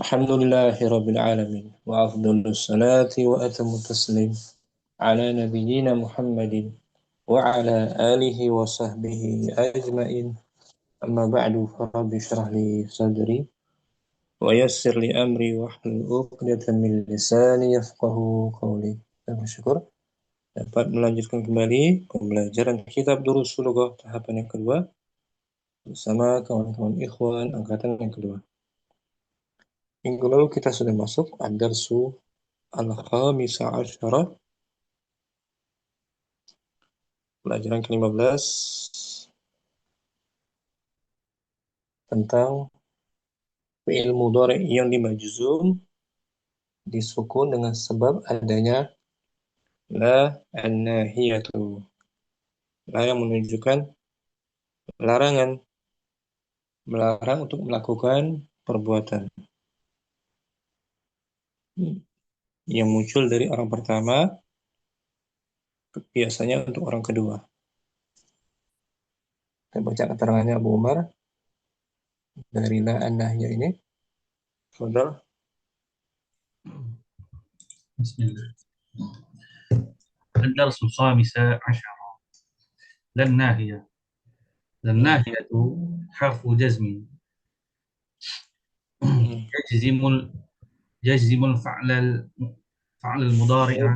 الحمد لله رب العالمين وأفضل الصلاة وأتم التسليم على نبينا محمد وعلى آله وصحبه أجمعين أما بعد فرب اشرح لي صدري ويسر لي أمري واحلل عقدة من لساني يفقه قولي. Dan bersyukur dapat melanjutkan kembali pembelajaran kitab Durusul Lughah tahapan yang kedua bersama kawan-kawan ikhwan angkatan yang kedua. Minggu lalu kita sudah masuk ad-darsu al-khamisa asyara, pelajaran ke-15 tentang fi'il mudhari yang dimajzum disukun dengan sebab adanya la an-nahiyatu. La yang menunjukkan larangan, melarang untuk melakukan perbuatan yang muncul dari orang pertama biasanya untuk orang kedua. Kita baca keterangannya Abu Umar dari la an-nahiyah ini. Saudara, Bismillah. الدرس الخامس عشر لن ناهية لن ناهية حرف جزم يجزم يجزم الفعل المضارع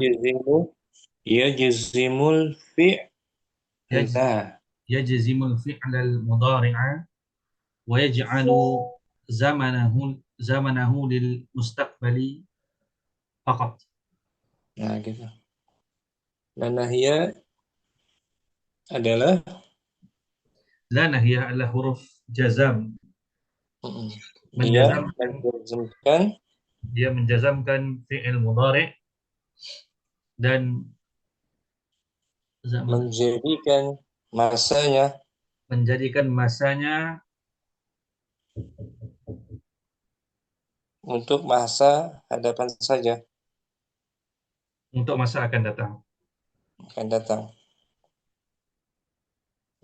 يجزم الفعل يجزم يجزم الفعل المضارع ويجعل زمنه للمستقبل فقط. Nah, gitu. Dan nahiyah adalah لا ناهية adalah huruf jazam dia menjazamkan menjazmkan dia menjazamkan fi'il mudhari dan zaman menjadikan masanya menjadikan masanya untuk masa hadapan saja untuk masa akan datang. akan datang.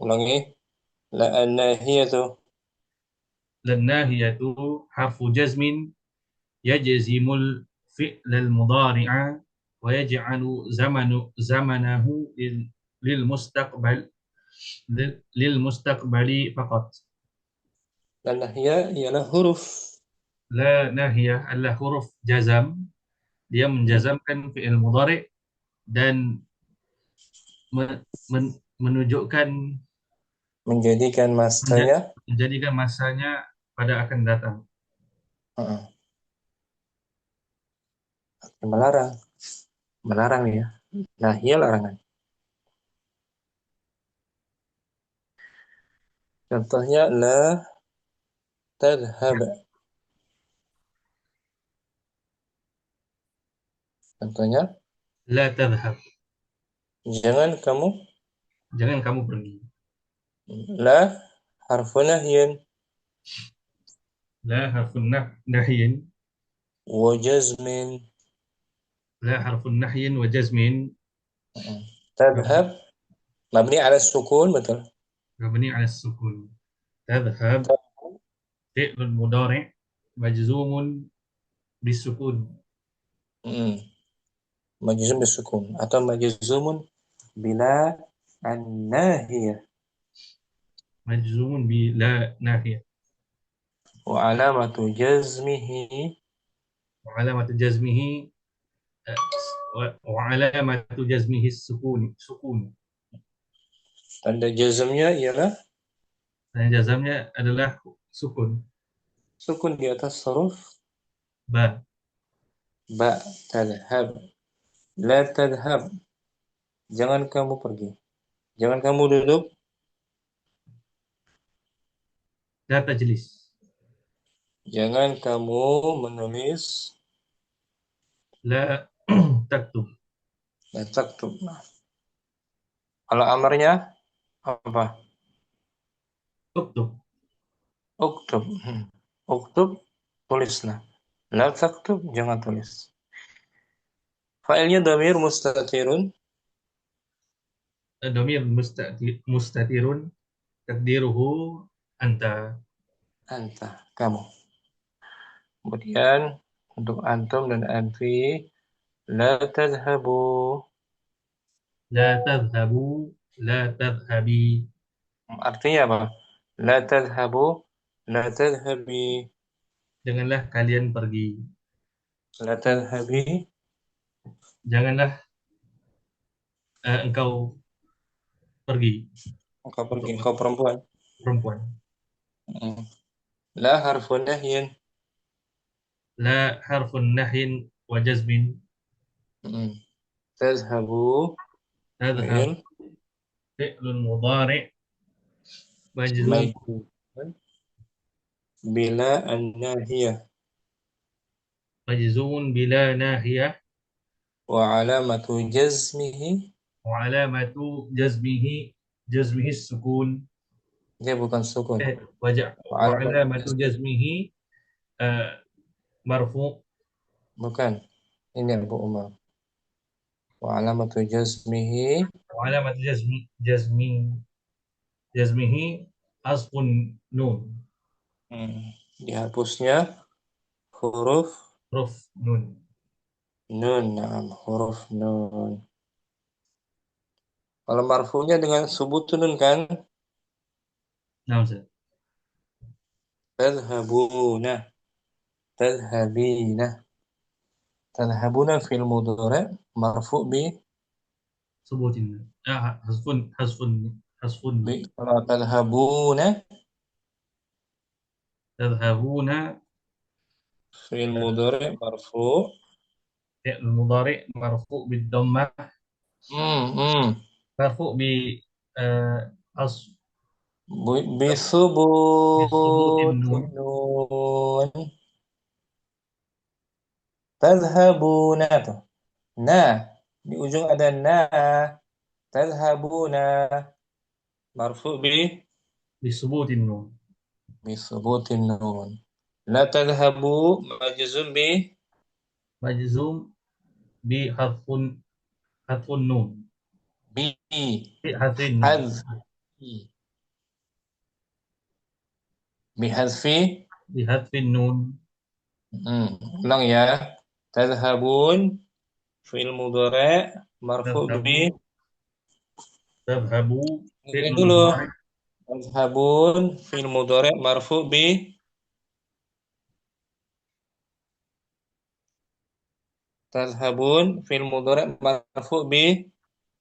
Ulangi, la an-nahiyatu للناهية حرف جزم يجزم الفعل المضارع ويجعل زمنه للمستقبل للمستقبل فقط. dan nahiyah ialah huruf لا ناهية adalah huruf jazam, dia menjazamkan fi'il mudhari dan menunjukkan menjadikan masanya menjadikan masanya pada akan datang. melarang, melarang ya. Nahiyah larangan. Contohnya la tadhhab. Contohnya لا تذهب, jangan kamu pergi. la harfu nahyin لا حرف نهي wa jazmin. لا حرف نهي وجزم Tadhhab mabni ala sukun, betul. مبني على السكون. تذهب فعل مضارع مجزوم بالسكون. Majzum bisukun atau majzumun bila an-nahiyah مجزوم بلا ناهية wa alamatu jazmihi وعلامة جزمه وعلامة جزمه سكون. tanda jazmnya ialah Dan jazamnya adalah sukun. sukun di atas huruf Ba. ba. Tadhhab, la tadhhab, jangan kamu pergi, jangan kamu duduk, La tajlis. jangan kamu menulis, La taktub. la taktub. Kalau amarnya apa? Uktub. Uktub. Uktub, tulislah. La taktub, jangan tulis. Failnya dhamir mustatirun. Domir mustatirun takdiruhu anta. Anta, kamu. Kemudian untuk antum dan anti, la tadhabu. لا تذهبوا لا تذهبي. Artinya apa? La tadhabu, la tadhabi, Janganlah kalian pergi. la tadhabi. Janganlah engkau pergi. Engkau pergi, Untuk engkau perempuan. perempuan. Mm. La harfu nahyin. لا حرف نهي وجزم. Mm. Tadhabu, تذهب fi'il, فعل مضارع مجزوم majzum. Bila an-nahiyah. مجزوم بلا ناهية. Wa alamatu jazmihi. وعلامة جزمه السكون. Dia bukan sukun. Wa alamatu وعلامة jazmihi. جزمه مرفوع. Bukan. Ini Abu Umar. Wa alamatu jazmihi. وعلامة جزمه حذف نون. Hmm. Dihapusnya huruf حرف نون. nun. Nah, huruf nun. Kalau marfunya dengan subutun nun kan? نعم أستاذ. Tadhabuna. Tadhabina. Tadhabuna fil mudhari' marfu bi ثبوت حذف bi kalau tadhabuna تذهبون fil mudhari' marfu. فعل المضارع مرفوع بالضمة. Hmm. مرفوع ب أص- Bi بثبوت subutin النون. nun. Tadhabuna tuh. Nah, di ujung ada na. Tadhabuna marfu بثبوت النون. bi subutin nun. La tadhabu majzum bi مجزوم حذف النون. bi بحذف النون. hadfi bi hadfi. بحذف النون. Hmm. Ulang ya. Tadhabun fi'il mudhari' marfu bi. تذهبوا تذهبوا فعل Dengerin dulu. المضارع. Tadhabun fi'il mudhari' marfu bi. Tadhabun fi'il mudhari' marfu bi.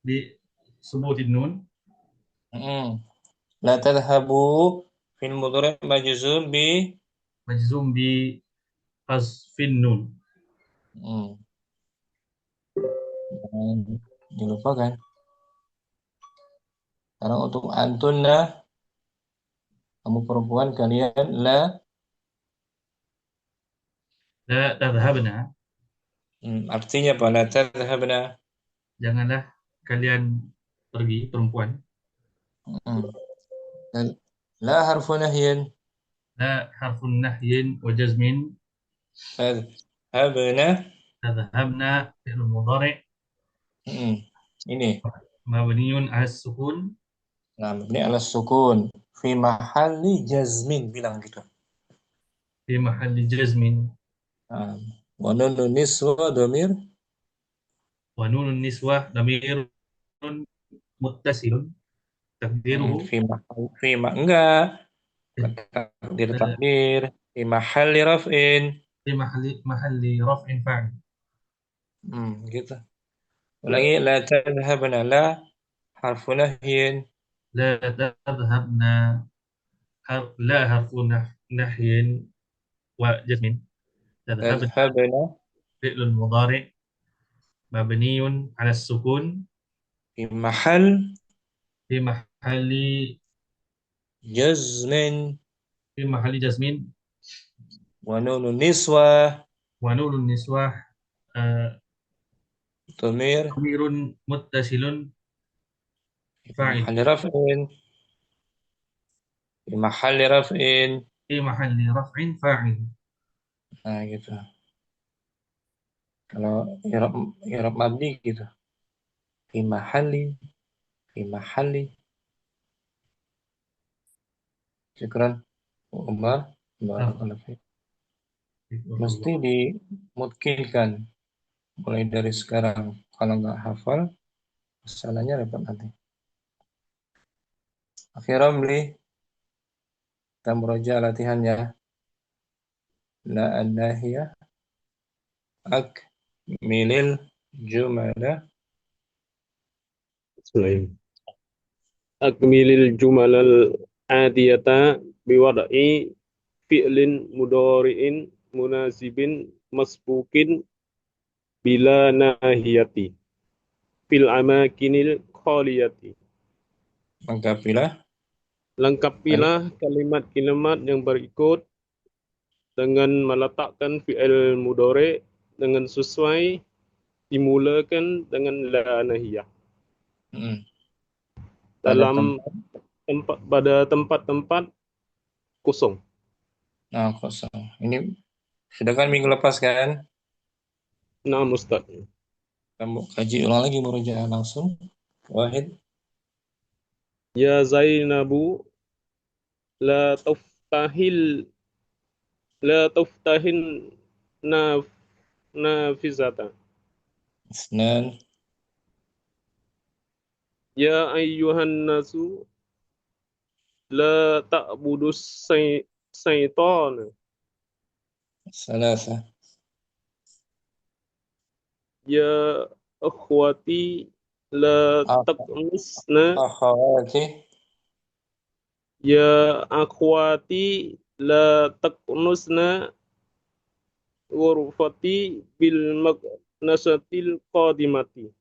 بثبوت النون. Hmm. La tadhabu fi'il mudhari' majzum bi. مجزوم بحذف النون. Hmm. Jangan dilupakan. Sekarang untuk antunna, kamu perempuan kalian la. لا تذهبنا. Artinya apa? La tadhhabna. Janganlah kalian pergi, perempuan. Hmm. La harfu nahyin. لا حرف نهي وجزم. Tadhhabna. تذهبنا فعل مضارع Hmm. Ini. مبني على السكون Nah, mabni ala sukun. Fi mahalli jazmin. Bilang gitu. في محل جزم. Nah. Wa nunu niswa domir. ونون النسوة ضمير متصل تقديره Enggak. Takdir takdir. Fi mahalli raf'in. في محل رفع فاعل. Gitu. Ulangi. La tadhhabna. La harfu nahyin. لا تذهبنا لا حرف نهي وجزم. تذهبنا Tadhhabna. فعل المضارع مبني على السكون Fi mahal في محل jazmin. جزم. Wa nunu niswa ونون النسوة domir. ضمير متصل Fi فاعل. mahalli raf'in. Fi mahalli raf'in. في محل رفع فاعل. Nah, gitu. Kalau i'rab i'rab mabni gitu. Fi mahalli, fi mahalli. Syukran. Umar, barakallahu fiik. Mesti dimungkinkan mulai dari sekarang. Kalau nggak hafal, masalahnya repot nanti. Akhirnya beli kita meroja latihannya. La an-nahiyah akmilil jumala. Selain akmilil jumalal adiyata biwada'i fi'lin mudhari'in munasibin masbukin bila nahiyati fil amakinil khaliyati. Lengkapilah Lengkapilah kalimat-kalimat yang berikut dengan meletakkan fi'il mudhari dengan sesuai dimulakan dengan la nahiyah pada dalam pada tempat-tempat kosong. Nah, kosong. Ini sudah kan minggu lepas kan? Nah, Ustaz. Kamu kaji ulang lagi murojaah langsung. Wahid. Ya Zainabu la tuftahil la tuftahin naf nafizata. Isnan. Ya ayyuhan nasu la ta'budus syaitan. Salasa. Ya akhwati la taqnusna. Akhawati. Ya akhwati la taqnusna ghurfati bil nasatil qadimati.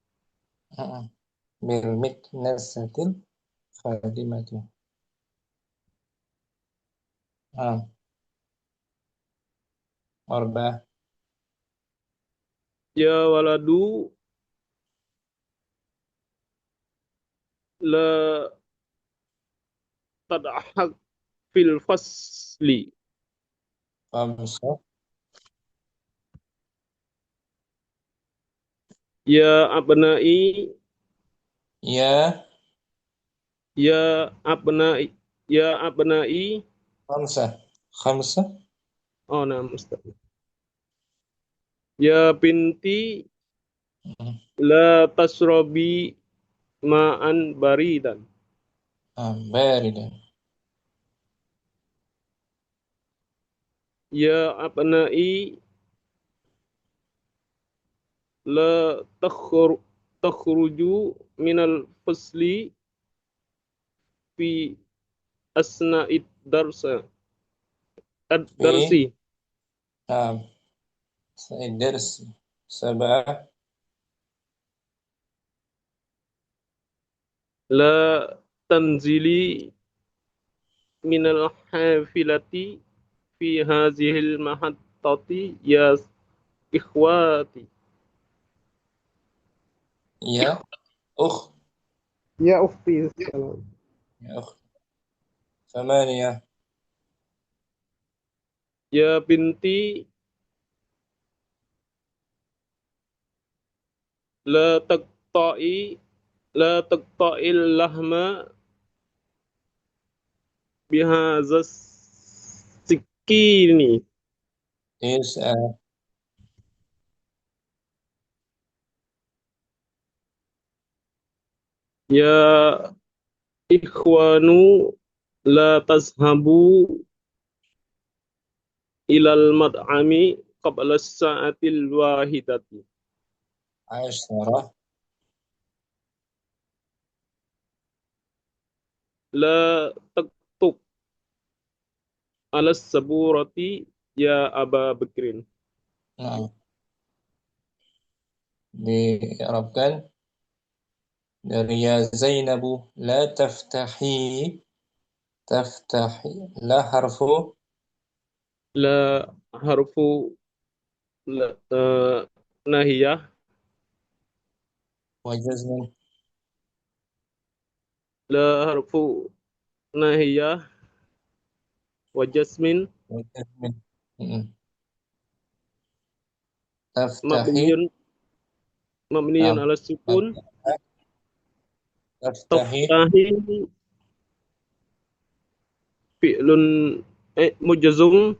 Bil miknasatil khadimati. Arba. Ya waladu la tadahak fil fasli. Khamsa. Ya abnai Ya. ya abnai ya abnai. Khamsa. Khamsa. Oh, nah, Ustaz. Ya binti la tasrobi ma'an baridan. Baridan. Ya abnai la takhruju minal fasli fi asna'id darsa Fi. ad-darsi. Saidarsi. Sabah. La tanzili minal hafilati fi hazihil mahattati ya ikhwati. Ya. Ukh. Ya ukhti. Ya ukh. Thamaniyah. Ya binti la taqta'i la taqta'il lahma bihazas sikini. Tis'ah. Ya ikhwanu la tazhabu ilal mad'ami qabla sa'atil wahidati. Asyarah. La taktub ala saburati ya Aba Bakrin. Nah, diarabkan dari ya Zainabu la taftahi. Taftahi. La harfu La harfu la, nahiyah. wa jazmin La harfu nahiyah wa jasmin wa jazmin. Taftahi. mabniyun mabniyun Nah, ala sukun. taftahi. Taftahi fi'lun mujazum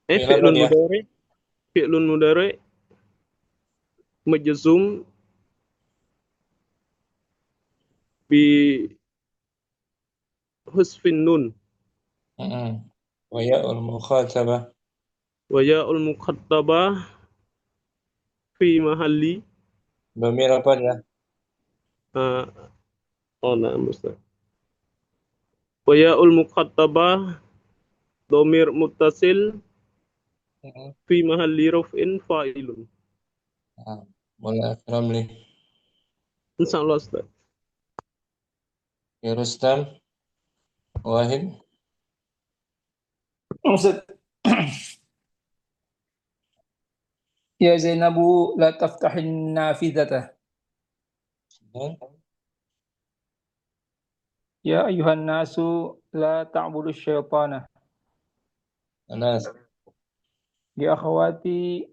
Fi'il apa fi'lun dia? mudhari, fi'lun mudhari majzum bi husfin nun Wa ya'ul mukhatabah. wa ya'ul mukhattabah fi mahalli Dhamir apa dia? uh, oh nah Ustaz. Wa ya'ul mukhattabah dhamir muttasil Mm-mm. fi mahalli raf'in fa'ilun. Nah, boleh Ramli. Insyaallah Ustaz. Ya Rustam, Wahid. Ustaz, ya Zainabu la taftahin nafidata. Dan Ya ayuhan nasu la ta'budu syaitana. Anas. Ya akhwati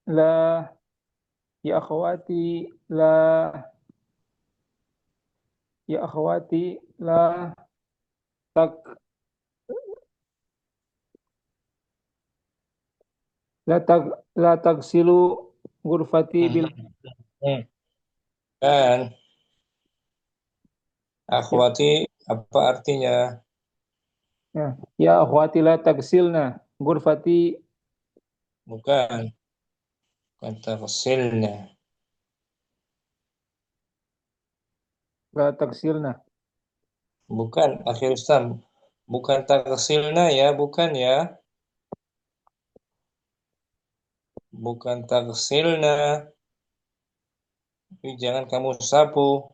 la ya akhwati la ya akhwati la tak la tag la tagsilu ghurfati bil Hmm. Dan ya, akhwati apa artinya? ya, ya akhwati la tagsilna ghurfati Bukan. Bukan tafsilnya. la tagsilna. Bukan, akhir Rustam. Bukan taksilna ya, bukan ya. Bukan taksilna. Tapi jangan kamu sapu.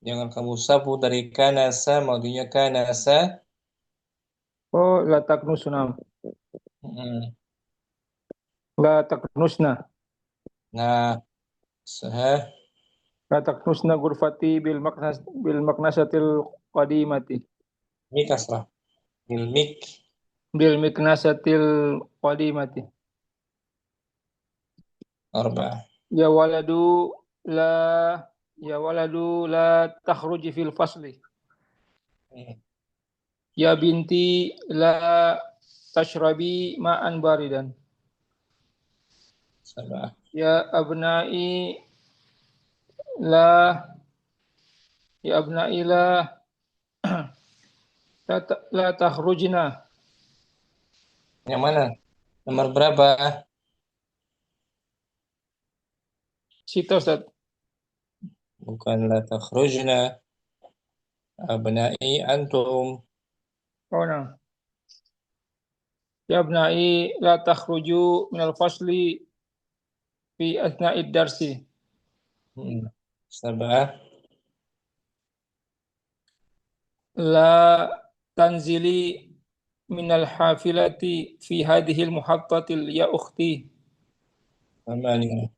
Jangan kamu sapu dari kanasa, maksudnya kanasa. Oh, la taknusna. Mm. La taknusna. Nah, sah. La taknusna ghurfati bil maknasatil qadimati. Ini kasrah. Ilmik. Bil miknasatil qadimati. Arba'ah. Ya waladu la ya waladu la takhruji fil fasli. Hmm. Ya binti la tashrabi ma'an baridan. Sab'ah. Ya abnai la ya abnai la takhrujna. Yang mana? Nomor berapa? Sita Ustaz. Bukan la takhrujna. Abna'i antum. Oh, nah. Ya abnai la takhruju minal fasli fi asna'id darsi. Hmm. Sab'ah. La tanzili minal hafilati fi hadhil muhattatil ya ukhti. Thamaniyah.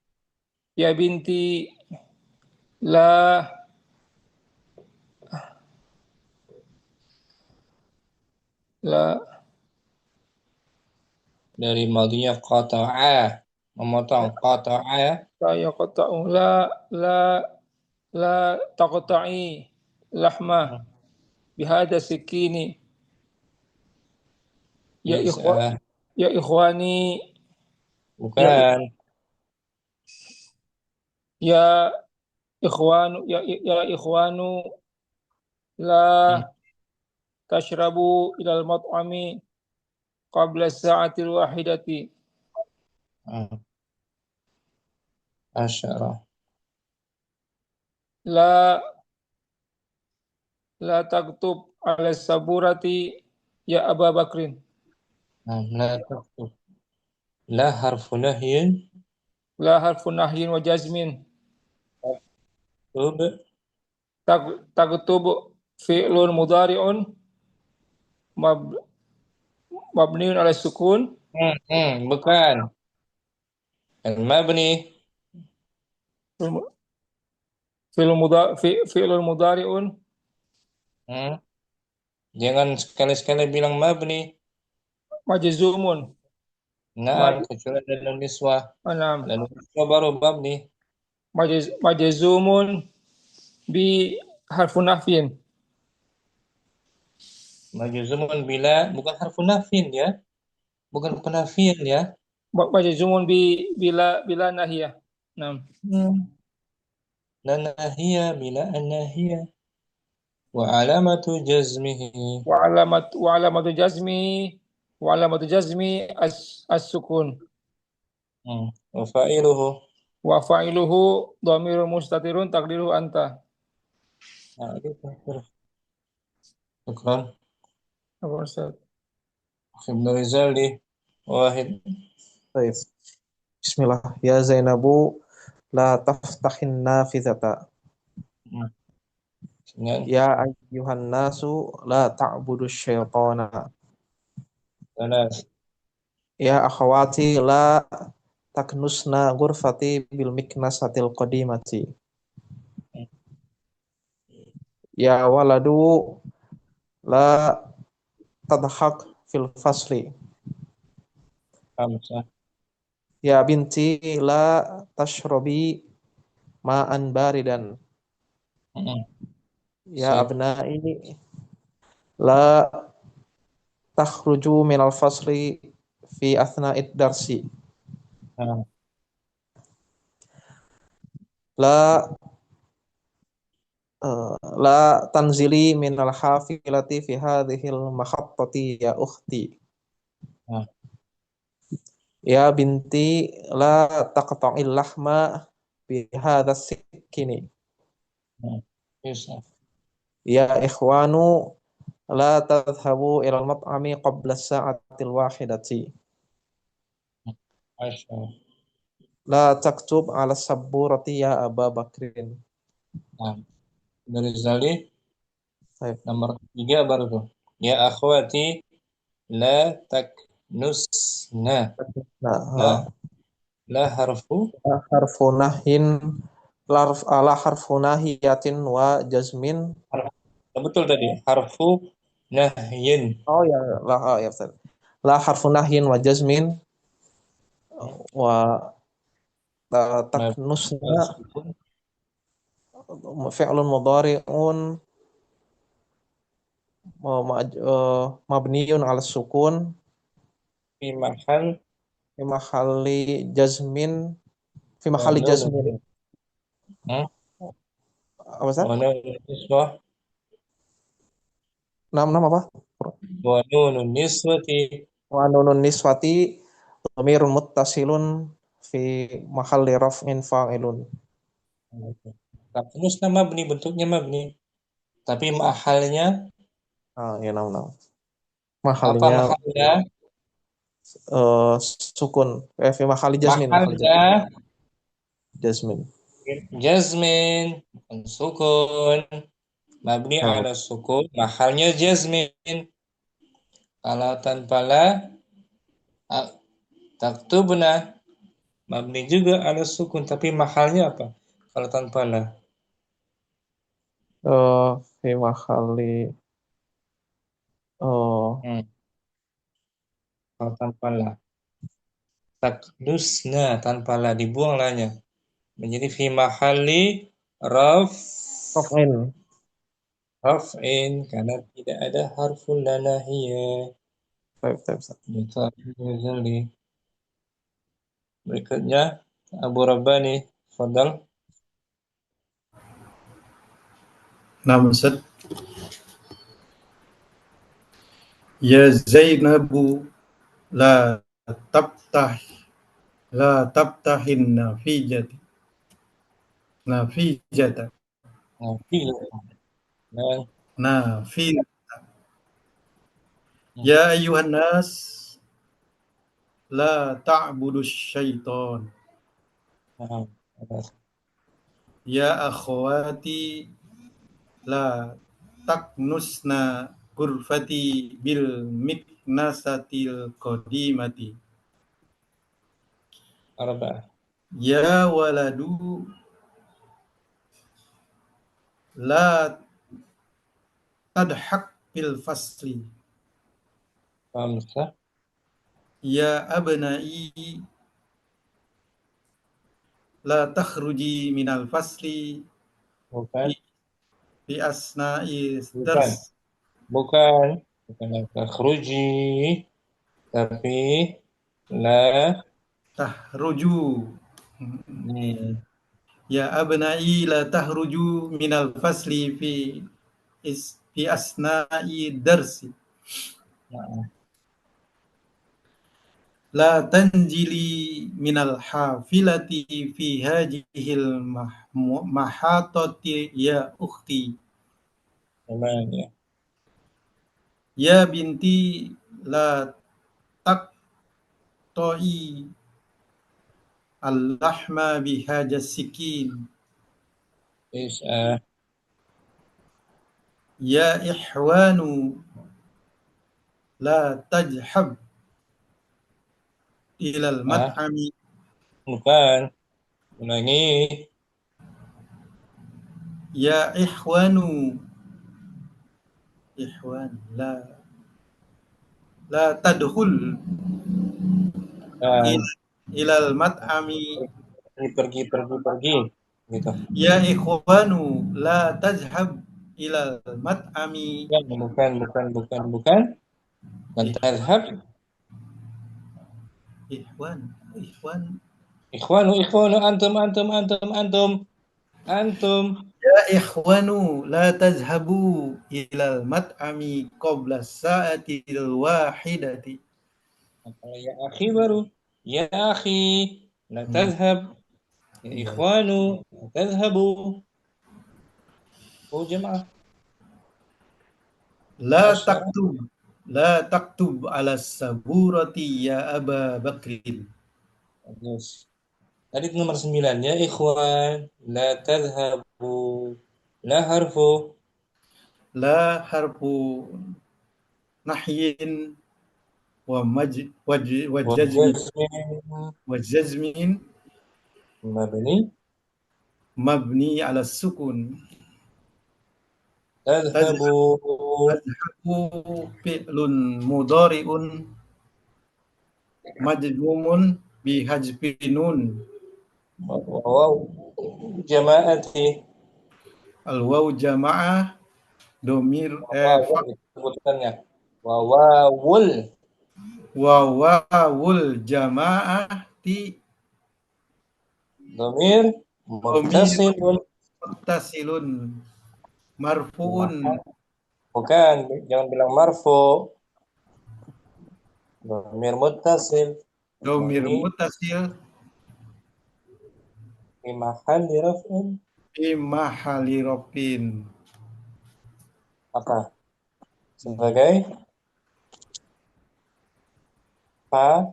Ya binti la la Dari madinya qata'a. Memotong qata'a. la yaqta'u la taqta'i lahma bihada sikini ya ikhwa Bisa. ya ikhwani ya Bukan. ya ikhwanu ya ikhwanu Hmm. la tashrabu ilal mat'ami qabla sa'atil wahidati Hmm. Asyarah. la la taktub ala saburati ya Aba Bakrin Nah, la taktub. La harfu nahyin. la harfun nahyin wa jazmin Taktub. taktub fi'lun mudari'un mab, mabniun ala sukun Bukan. Al-mabni. fi'lun mudari'un Hmm. Jangan sekali-sekali bilang mabni. majzumun Naam, kecuali dalam niswah. anam Dalam niswah baru mabni. majzumun bi harfun nafyin Majzumun bila bukan harfu nafin ya. bukan penafian ya. Majzumun bila nahiyah. Nah, La nahiya bila an-nahiya. Wa alamatu jazmihi. wa alamatu jazmi as-sukun. Wa fa'iluhu. Wa fa'iluhu dhamirun mustatirun taqdiruhu anta. Nah, itu. Syukran. Apa Ustaz? Ibn Rizali. Wahid. Baik. Bismillah. Ya Zainabu, la taftahin nafizata. Dengan Ya ayyuhan nasu, la ta'budu syaitana. salas. Ya akhwati, la taknusna ghurfati bil miknasatil qadimati. Ya waladu, la tadhak fil fasli. Khamsah. Ya binti, la tashrobi ma'an baridan. Ya Sif. abnai, la takhruju minal fasli fi athna'id darsi. La la tanzili minal hafilati fi hadhil makhattati ya ukhti. Ya binti, la taqta'il lahma bi hadzal sikini. Yusuf. Ya ikhwanu, la tadhhabu ilal mat'ami qabla sa'atil wahidati. Aisyah. La taktub ala sabburati ya Aba Bakrin. Nah, Ibn Rizali. Baik. Nomor 3 baru tuh. Ya akhwati la taknusna. Nah, La harfu harfu nahyin, la harfu nahiyatin wa jazmin. betul tadi. Harfu nahyin. Oh ya, ya Ustaz. La harfu nahyin wa jazmin wa taknusna fi'lun mudhari'un mabniyun 'ala sukun Fi mahal fi mahalli jazmin fi wa mahalli nun jazmin. Apa Ustaz? wa nun niswah Nam apa? wa nun niswati Wa nunun niswati dhamirun muttasilun fi mahalli raf'in fa'ilun. taknusna mabni, bentuknya mabni. Tapi mahalnya Ya nam. apa Mahalnya mahalnya? sukun. Fi mahalli jazmin, Mahalnya jazmin. jazmin, bukan sukun. Mabni ala sukun, mahalnya jazmin. Kalau tanpa la taktubna, mabni juga ala sukun, tapi mahalnya apa? Kalau tanpa la Fi mahalli kalau tanpa la takdusna, tanpa la dibuang lanya menjadi fi mahali raf'in. raf'in karena tidak ada harfun la nahiyah. Berikutnya Abu Rabbani, fadal. Naam Ustaz. Ya Zainabu, la tabtah la tabtahin nafijati nafijata Nah, nafi. Ya ayuhan nas, la ta'budu syaitan. Ya akhwati, la taknusna ghurfati bil miknasatil qadimati. arba'ah. Ya waladu, la tadhak fil fasli. Khamsah. Ya abnai, la takhruji minal fasli Bukan. fi asna'i Bukan. dars. Bukan takhruji, Tapi la tahruju. hmm, Ya abnai la tahruju minal fasli fi asna'i darsi. nah, La tanjili minal hafilati fi hajihil mahatati ya ukhti. gimana ya? Ya binti la taqta'i al-lahma bihajas sikin. Bisa Ya ihwanu la tajhab ilal ah mat'ami. bukan ulangi Ya ihwan la tadkhul kan ilal mat'ami. pergi gitu Ya ikhwanu la tazhab ilal mat'ami. bukan dan Ih- tadhab Ikhwan. ikhwanu antum Ya ikhwanu la tazhabu ilal mat'ami qabla sa'atil wahidati. kalau ya akhi baru ya akhi la Hmm. tadhhab ya Ya. ikhwanu la tadhhabu oh jemaah La masyaallah taktub la taktub ala saburati ya Aba Bakrin. bagus tadi nomor 9 ya ikhwan la tadhhabu la harfu La harfu nahyin wa wa jazmin jazmin mabni mabni ala sukun. tadhhabu Tazhabu fi'lun mudhari'un majzumun bihajfi nun. waw jamaati Al waw jamaah domir waw disebutkannya wawul wa wawul jamaah ti domir domir muttasilun muttasilun marfuun. bukan jangan bilang marfu domir muttasil Domir mabni muttasil fi mahalli raf'in fi mahali rofin. apa sebagai fa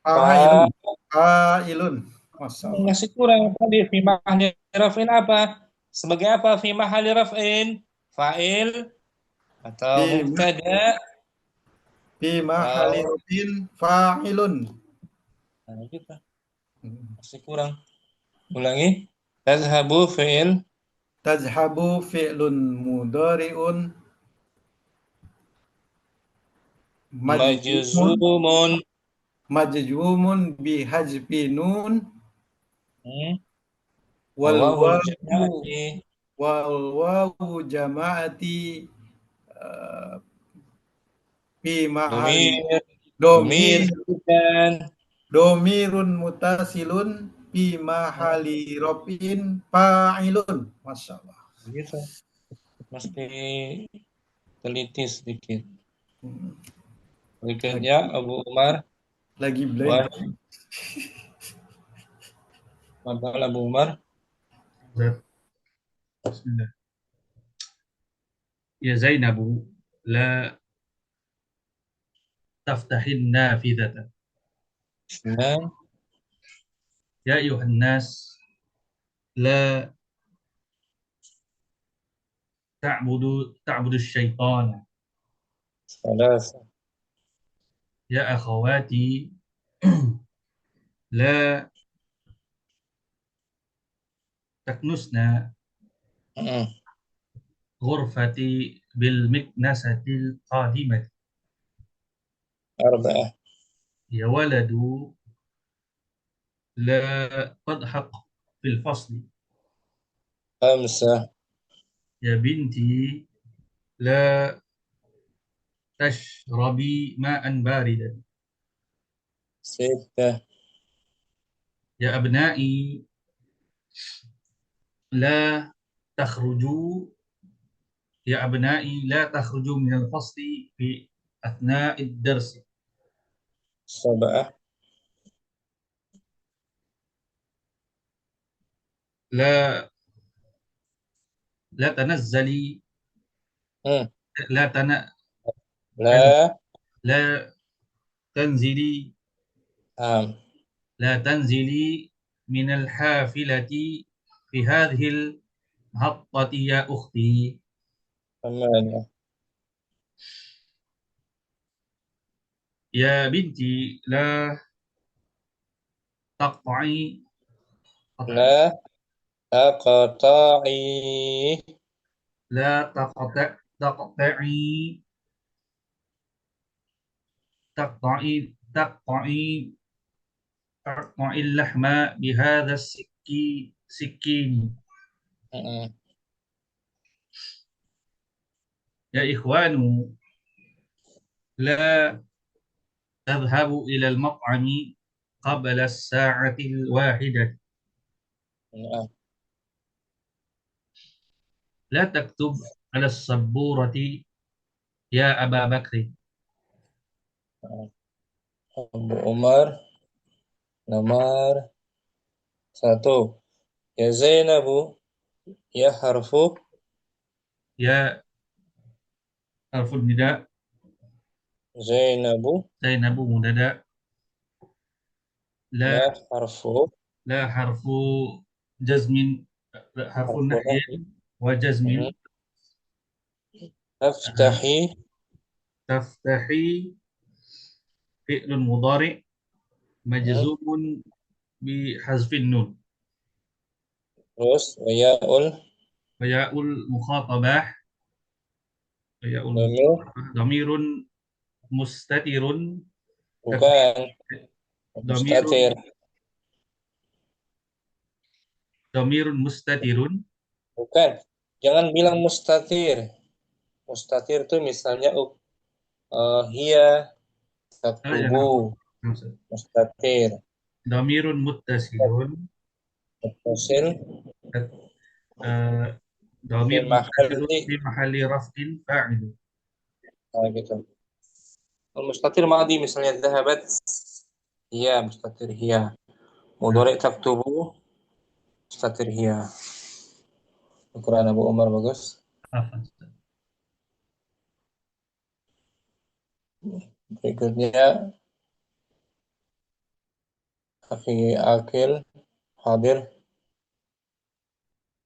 Fa'ilun. fa Fa'ilun. Masya Allah. masih kurang tadi fi mahalli raf'in apa sebagai apa fi mahalli raf'in fa'il atau Fi, mubtada fi mahali atau rofin fa'ilun. nah, gitu masih kurang ulangi tazhabu fi'il Tazhabu fi'lun mudhari'un majzumun majzumun majzumun bihajfi nun hmm. wal wawul wawu jamaati jama'ati fi mahali domir domir domir bukan domirun mutasilun fi mahali rofin fa'ilun. Masya Allah. gitu mesti teliti sedikit berikutnya Abu Umar Lagi wa blank. Abu Umar Bismillah. Ya Zainabu la taftahin nafidhata. nah Ya ayuhan nas la ta'budu syaitan. salas Ya akhawati la taknusna hmm. ghurfati bil miknasatil qadimati. arba'ah Ya waladu la tadhaq fil fasli. khamsah Ya binti la تشربي ماء باردا. 6. يا أبنائي لا تخرجوا يا أبنائي لا تخرجوا من الفصل في أثناء الدرس. 7. لا لا تنزلي مم. لا تن لا. لا تنزلي نعم. لا تنزلي من الحافلة في هذه المحطة يا أختي. 8. يا بنتي لا تقطعي لا تقطعي. لا تقطع تقطعي تقطعي تقطعي تقطعي اللحم بهذا السكين. مم. يا إخوان لا تذهبوا إلى المطعم قبل الساعة 1. نعم. لا تكتب على السبورة يا أبا بكر. Abu Umar nomor 1. Ya Zainabu, ya harfu. يا حرف النداء Zainabu. زينب منادى. La لا harfu. لا حرف جزم لا حرف Harfu نهي nahi. وجزم. Aftahi. تفتحي فعل مضارع مجزوم بحذف النون. Terus wayaul وياء المخاطبة وياء domir. المخاطبة ضمير مستتر Bukan ضمير mustatir. ضمير مستتر. Bukan. Jangan bilang mustatir. Mustatir itu misalnya hiya يا نعم taktubu. Mustatir. ضمير متصل Muttasil fi ضمير متصل mahalli. في محل رفع فاعل. Nah, gitu. Mustatir madi misalnya dhahabat. Hiya mustatir hiya. Mudhari taktubu mustatir hiya. Ukuran Abu Umar bagus. Berikutnya Akhi Akil hadir.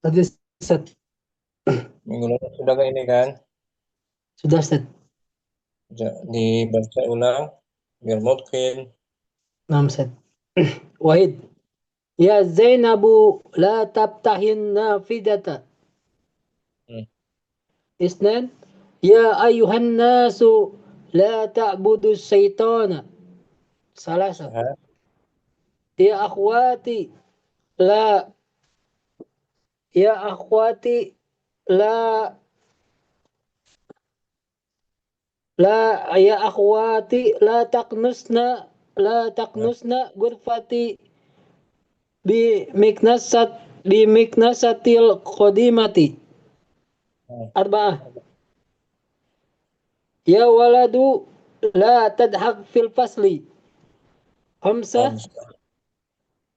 Tadi Ustaz, Minggu lalu sudah ke ini kan? sudah Ustaz. Dibaca ulang biar mungkin. Nah, Ustaz. Wahid. Ya Zainabu la tabtahin nafidata. Isnan. Ya ayuhan nasu la ta'budu syaitana. Salasa. Ya akhwati la ya akhwati la ya akhwati la taqnusna gurfati bimiknasatil qadimati. Arba'ah. Ya waladu la tadhaq fil fasli. Khamsah.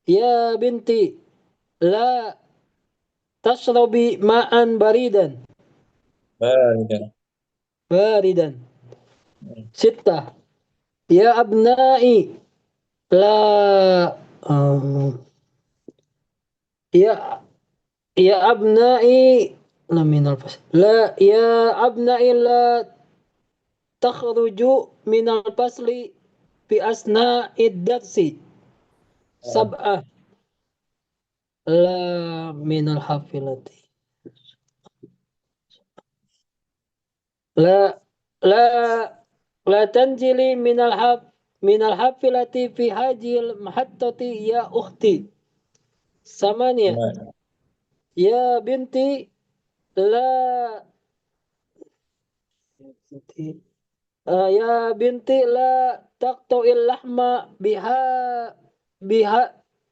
Ya binti la tashrabi ma'an baridan. Sittah. Ya abna'i la ya ya abna'i la minal fasl. La ya abna'i la takhruju minal fasli fi asna'id darsi. Sab'ah. La minal hafilati. La la la tanjili minal hafilati fi hajil mahattati ya ukhti. Samania. Ya binti la Ya binti la taqta'il lahma biha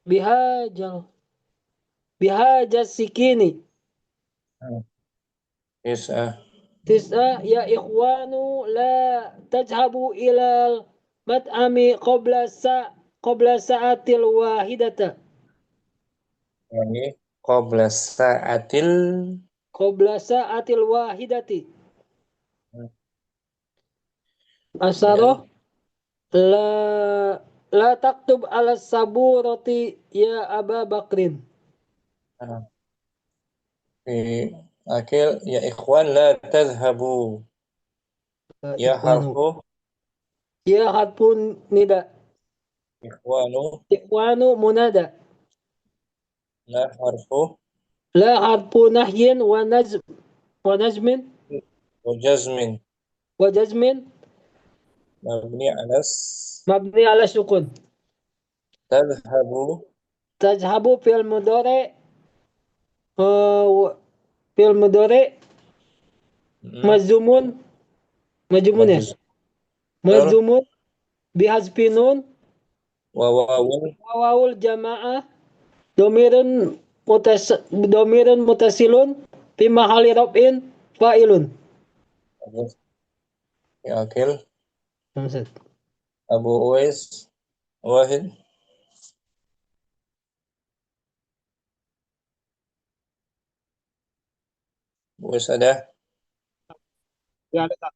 bihajal bihajal sikini. Tis'ah. Ya ikhwanu la tajhabu ilal mat'ami qabla sa'atil wahidata. Yani qabla sa'atil. Qabla sa'atil wahidati. Asaroh la la taktub ala saburati ya Aba Bakrin. Fi akhir ya ikhwan la tadhhabu. Ya Ikhwanu. harfu Ya harfun nida. ikhwanu. Ikhwanu munada. La harfu La harfu nahyin wa najmin wa jazmin. wa jazmin Mabni alas mabni ala sukun. tadhhabu. Tajhabu fil mudhari fil mudhari majzumun majzumun ya. Majzumun bihazfi nun Wa wawun wawul jamaah domirun mutasilun fi mahali raf'in fa'ilun. ya akil Ustaz. Abu Uwais Wahid. Uwais ada. Ya, ada.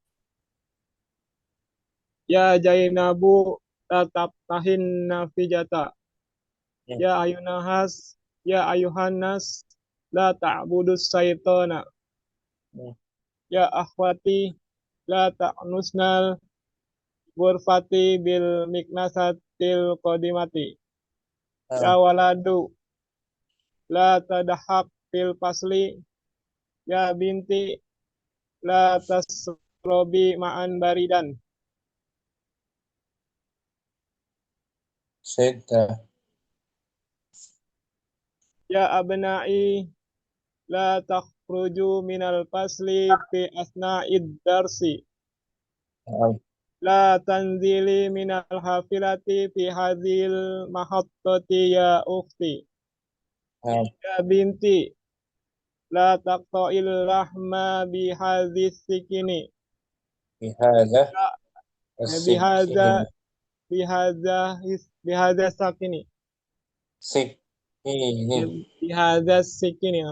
Ya Jainabu tahin nafijata. Ya ayunahas, ya ayuhanas, la ta'budus syaitana. Ya akhwati, la ta'nusnal ghurfati bil miknasatil qadimati. Ya waladu, la tadahak fil pasli. Ya binti, la tasrobi ma'an baridan. Sita. Ya abna'i, la takhruju minal fasli fi asna'id darsi. La tanzili minal hafilati fi hadhil mahattati ya ukhti. Ya binti, la taqta'il lahma bi hadhis sikini. Bihadha Bihadha bihadha sakini. Sikini. Bihadha sikini.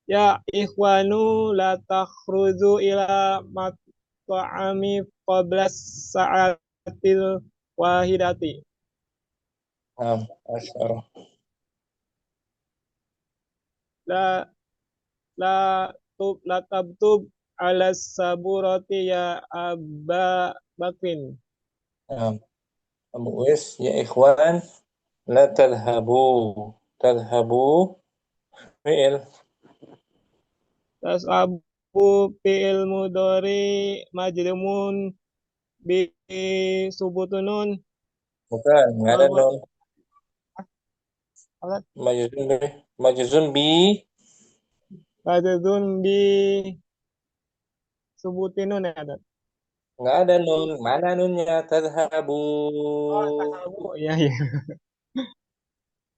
Ya ikhwanu la takhruju ila mat'ami qabla sa'atil wahidati. Asyara. La la tabtub ala saburati ya Aba Bakrin. Abu Uwais ya ikhwan la tadhhabu. Tadhhabu fi'il. Tas'abu fi'il mudhari majzumun bi subutunun. Bukan, nggak ada nun. Apa? Majzum bi. Majzun bi subutinun ya ada. Nggak ada nun. Mana nunnya? Tadhhabu. Tas'abu ya ya.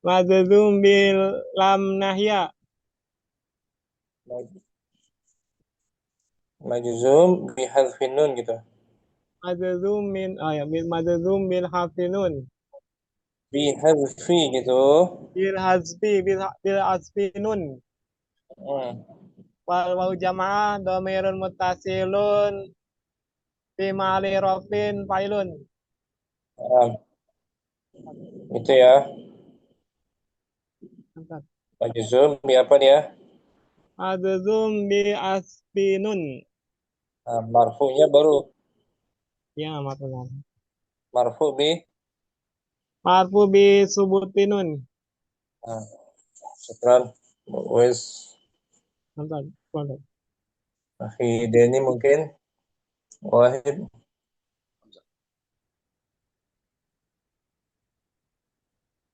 Majzum bil lam nahya. Majzum bi hadfin nun gitu. Majzum bil hafinun. Bi hadfi gitu. Bil hasfi nun. Wal jamaah dhamirun muttasilun fi ma'ali rafin failun. Itu ya. Majzum bi apa dia? Majzum bi asfinun. Marfu'nya baru. Ya, maaf. Marfu bi. Marfu bi subutinun. Syukran. Wes. Mantap. Akhi Deni mungkin. Wahid.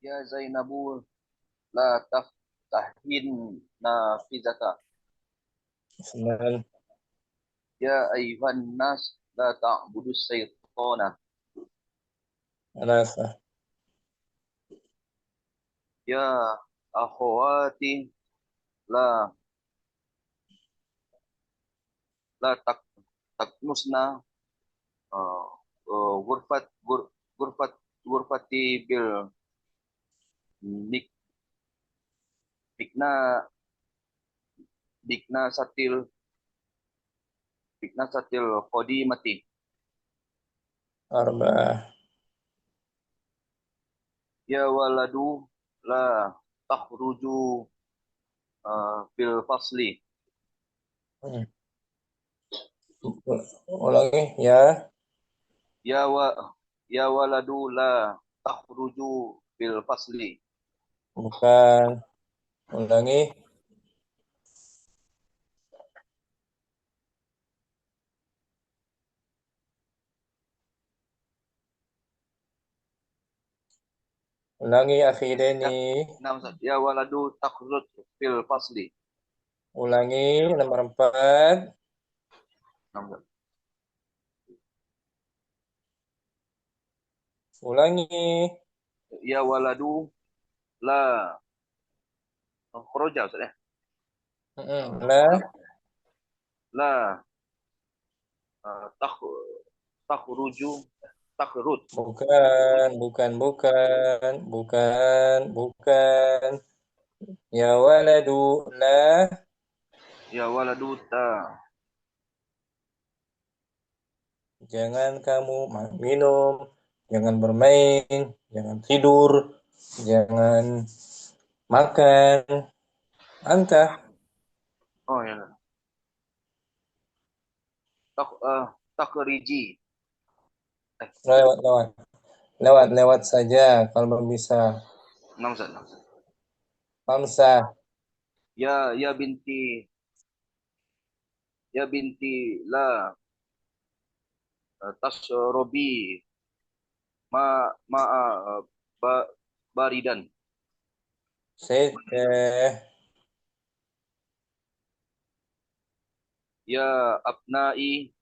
Ya Zainabu la taftahin nafizata. Sembilan. Ya ayuhan nas la ta'budus syaitana. 3. Ya akhwati la taknusna gurfat gurfati bil dik dikna dikna satil qadimati. 4. Ya waladu la takhruju bil fasli. Ulangi ya. Ya waladu la takhruju bil fasli. Bukan. Ulangi. Ulangi akhireni. Ya waladu takhruj bil fasli. Ulangi nomor 4. Ulangi. Ya waladu la kharaja Ustaz ya. La takhruju takhrud. Bukan. Ya waladu la. Ya waladu ta. Jangan kamu minum, jangan bermain, jangan tidur, jangan makan. Anta. Oh ya. Takhriji. Lewat saja kalau bisa. 6. Famsa. Ya binti la tasrobi baridan. 6. Ya abnai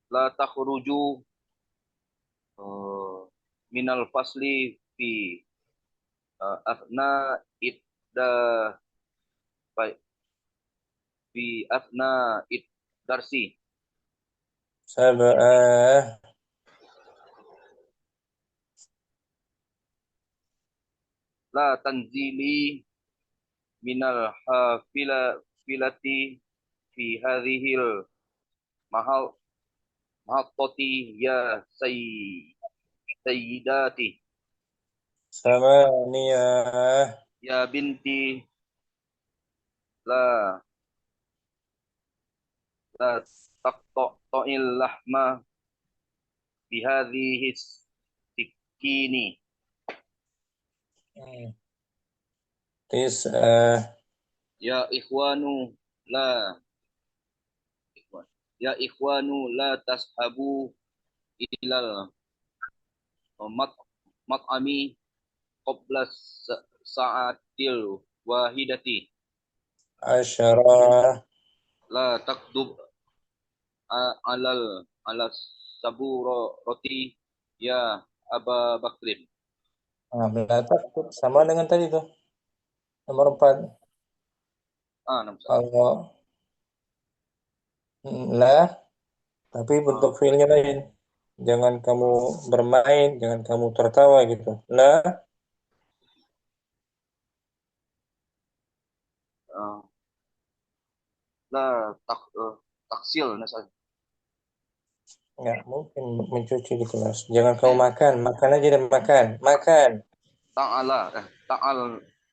la takhruju minal fasli fi afna idda fi afna id darsi. 7. La tanzili minal filati fi hadhil mahattati ya sayyidati. 8. Ya binti la taqta'il lahma bi hadhihi sikini. 9. Ya ikhwanu la tashabu ilal mat'ami qabla sa'atil wahidati. 10. La takdub ala saburati ya Aba Bakrin. Takut sama dengan tadi tuh. Nomor 4. Kalau lah, tapi bentuk fiilnya lain. Jangan kamu bermain, jangan kamu tertawa gitu. La. Taksil nasal. Nggak mungkin mencuci di kelas. Jangan kamu makan aja deh, makan.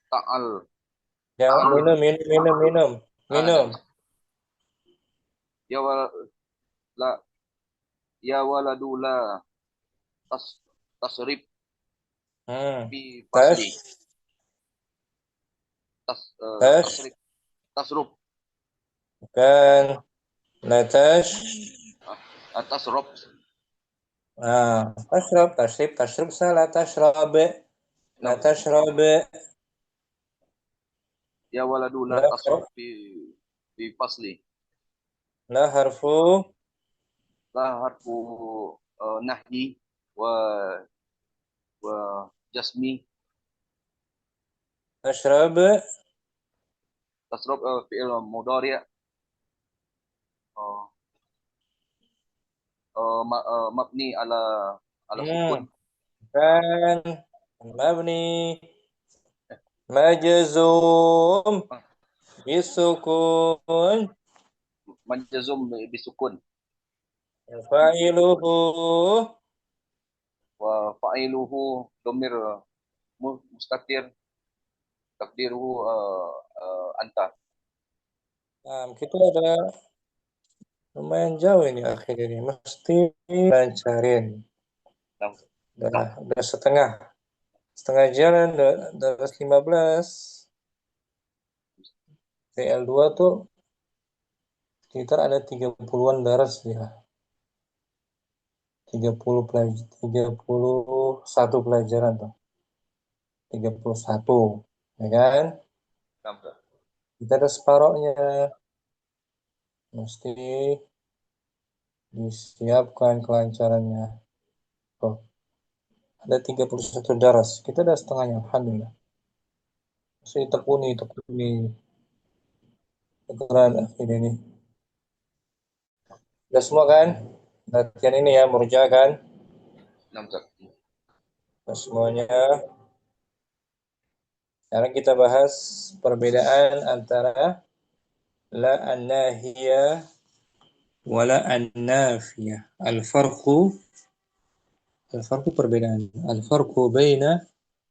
Ta'al. Jangan minum. Ya waladu la tasrib fi Tas. fasli. Tasrub. Bukan. La tas. Tasrob. Tasrib salah. Tasrab. La tasrab. يا ولد لا لا تصرف في فصلي. لا حرف لا حرف نهي و وجسمي. أشرب تصرف فعل مضارع آه، مبني على سكون. كان مبني مجزوم بالسكون مجزوم بسكون. فاعله وفاعله ضمير مستتر تقديره أنت. kita ada lumayan jauh ini akhir ini mesti lancarin Nah, udah setengah jalan udah 15 TL2 tuh sekitar ada 30-an daras ya 31 pelajaran tuh 31 ya kan kita ada separohnya mesti disiapkan kelancarannya tuh ada 31 daras kita ada setengahnya alhamdulillah mesti tekuni ukuran akhir ini udah semua kan latihan ini ya murja kan udah semuanya. Sekarang kita bahas perbedaan antara la an-nahiyah wa la an-nafiyah. Al-farqu perbedaan. Al-farqu baina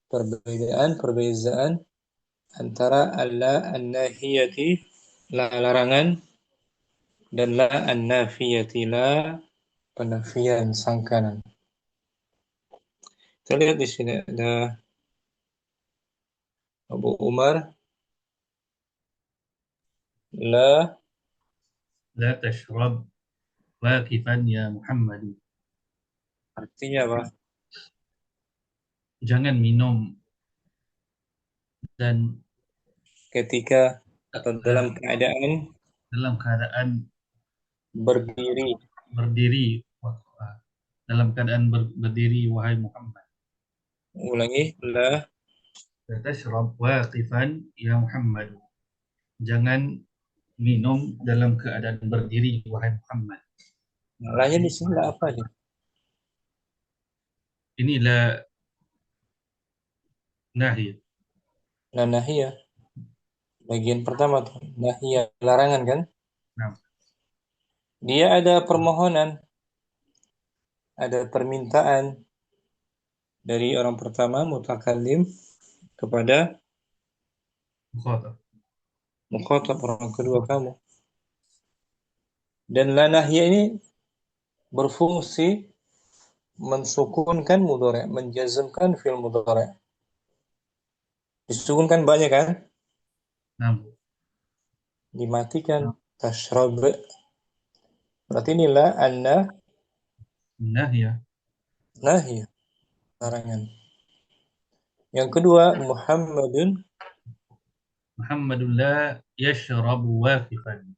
perbedaan antara la an-nahiyati la larangan dan la an-nafiyati la penafian sangkanan. Kita lihat di sini ada Abu Umar la لا تشرب واقفا يا محمد. artinya apa? Jangan minum dan Ketika atau dalam keadaan berdiri. Dalam keadaan berdiri wahai Muhammad. Ulangi la La tashrab waqifan ya Muhammad. Jangan minum dalam keadaan berdiri wahai Muhammad. lanya di sini la apa nih? Ini la nahi. La nahiyah. Bagian pertama tuh nahiyah larangan kan? Nah. Dia ada permohonan, ada permintaan dari orang pertama mutakallim kepada mukhatab orang kedua kamu. Dan la nahiyah ini berfungsi mensukunkan mudhari', menjazmkan fi'il mudhari'. Disukunkan banyak kan? Nah. Dimatikan tashrab. Berarti ini la anna nahiyah. Nahiyah larangan. Yang kedua Muhammadun la yashrabu waqifan.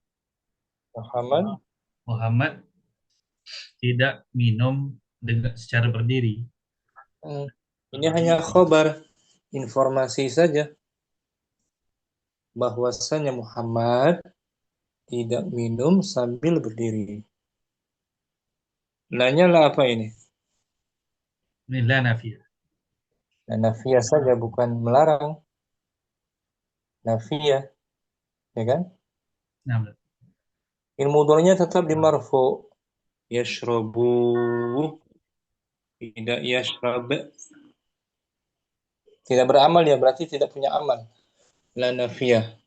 Muhammad tidak minum secara berdiri. Ini hanya khabar, informasi saja bahwasanya Muhammad tidak minum sambil berdiri. Nanya lah apa ini? Ini la nafiyah. La nafiyah saja, bukan melarang. Nafiyah, ya kan? Nah. Ilmu mudhari'nya tetap di marfu. Yashrabu, tidak yashrab. Tidak beramal ya, berarti tidak punya amal. La nafiyah.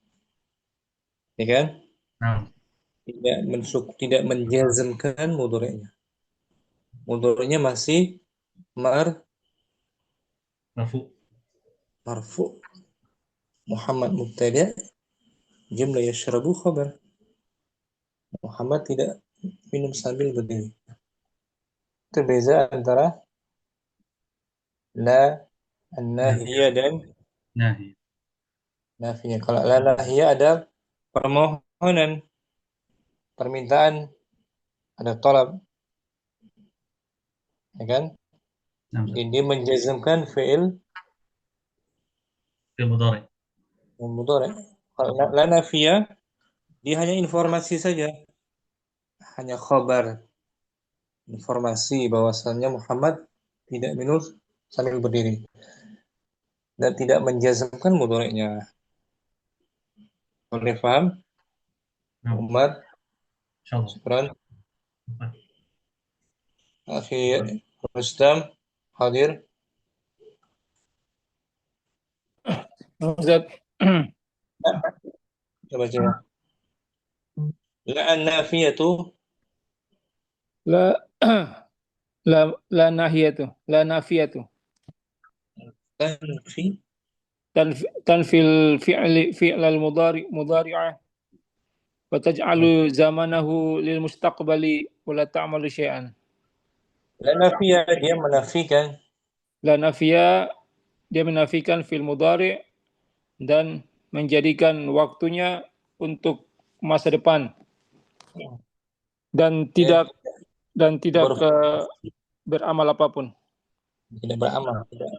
Ya kan? Nah. Tidak menjazmkan mudhari'nya. Mudhari'nya masih marfu. Muhammad mubtada, jumlah yashrabu khabar. Muhammad tidak minum sambil berdiri. Itu beza antara la an-nahiyah dan nahi. Nafiyah. Kalau la nahiyah ada permohonan, permintaan, ada tolab, ya kan? نعم Jadi dia menjazmkan fi'il في المضارع. mudhari'. Kalau la nafiyah, dia hanya informasi saja, hanya khabar, informasi bahwasannya Muhammad tidak minum sambil berdiri dan tidak menjazmkan mudhari'nya. Boleh paham? نعم Umar, إن شاء الله. syukran. Akhi Rustam, hadir. Ustaz. Coba coba. La nafiyatu La la nahiyatu, la nafiyatu. tanfi Tanfil fi'l al-mudari'ah wa taj'alu zamanahu lil mustaqbali wa la ta'malu syai'an. la nafiyah dia menafikan La nafiya, dia menafikan fi'l mudhari' dan menjadikan waktunya untuk masa depan dan tidak beramal apapun. tidak beramal, tidak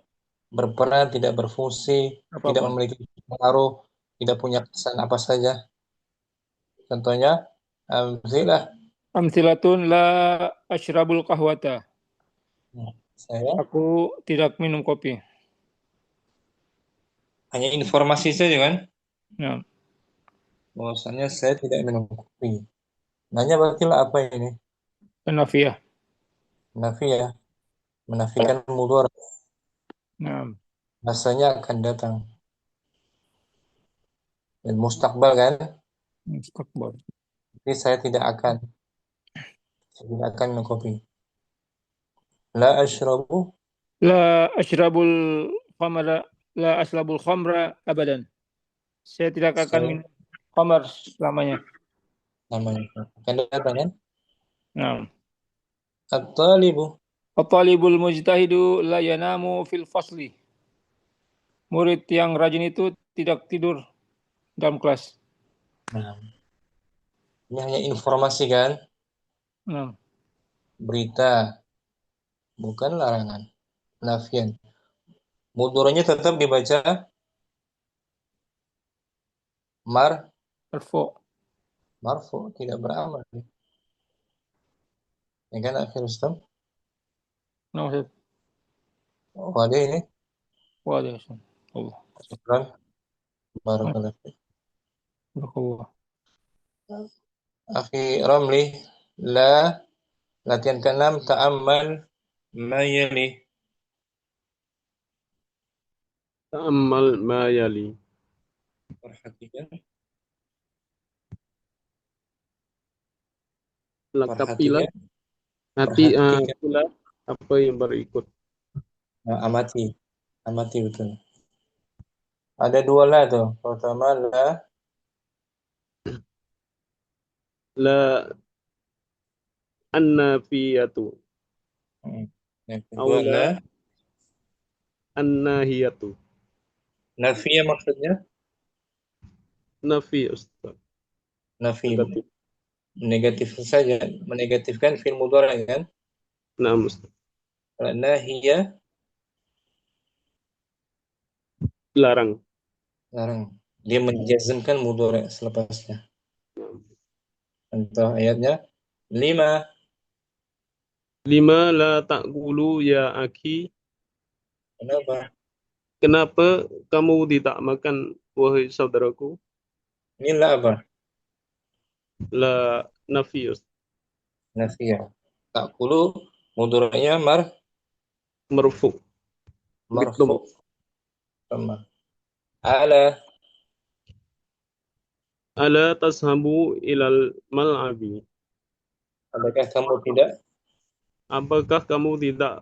berperan, tidak berfungsi, tidak Apapun. memiliki pengaruh, tidak punya kesan apa saja. Contohnya, amzilah, Amthilatun la asyrabul qahwata. saya Aku tidak minum kopi. hanya informasi saja kan, Ya. bahwasannya saya tidak minum kopi. Nanya berarti lah apa ini? Nafiyah. Nafiyah, menafikan mudhari', Nah, masanya akan datang. Dan mustaqbal kan, mustaqbal. tapi saya tidak akan minum kopi. La ashrabu La asyrabul khamra, la asyrabul khamra abadan. Saya tidak akan saya minum khamar selamanya. namanya akan datang kan? Nah, At-talibu at-talibul mujtahidu la yanamu fil fasli. Murid yang rajin itu tidak tidur dalam kelas. Nah, ini hanya informasi kan, Nah, berita, bukan larangan. Nafian. Mudhari'nya tetap dibaca marfu, tidak beramal. Ya kan, akhir Rustam? nah, Oh, ada ini. waduh, Allah. Syukran. Barakallahu fiik. Allah. Akhi Ramli, latihan ke-6, ta'ammal ma yali. Ta'ammal ma yali. Perhatikan. Lakapilah Perhatikan. pula apa yang berikut. Amati betul. Ada dua la tuh. Pertama La annafiyatu. yang kedua Aula la. annahiyatu. Nafiyah maksudnya? Nafi, Ustaz. Nafi. Negatif. Negatif saja, menegatifkan fi'il mudhari' kan? Nah, Ustaz. Kalau nahiyah Larang. Dia menjazmkan mudhari' selepasnya. Contoh ayatnya 5. La ta'kulu ya aki. Kenapa? Kenapa kamu tidak makan, wahai saudaraku? Ini la apa? La nafi, Ustaz. Nafiyah. Ta'kulu mudhari'nya Marfu. marfu. Sama. Ala tashabu ilal mal'abi. apakah kamu tidak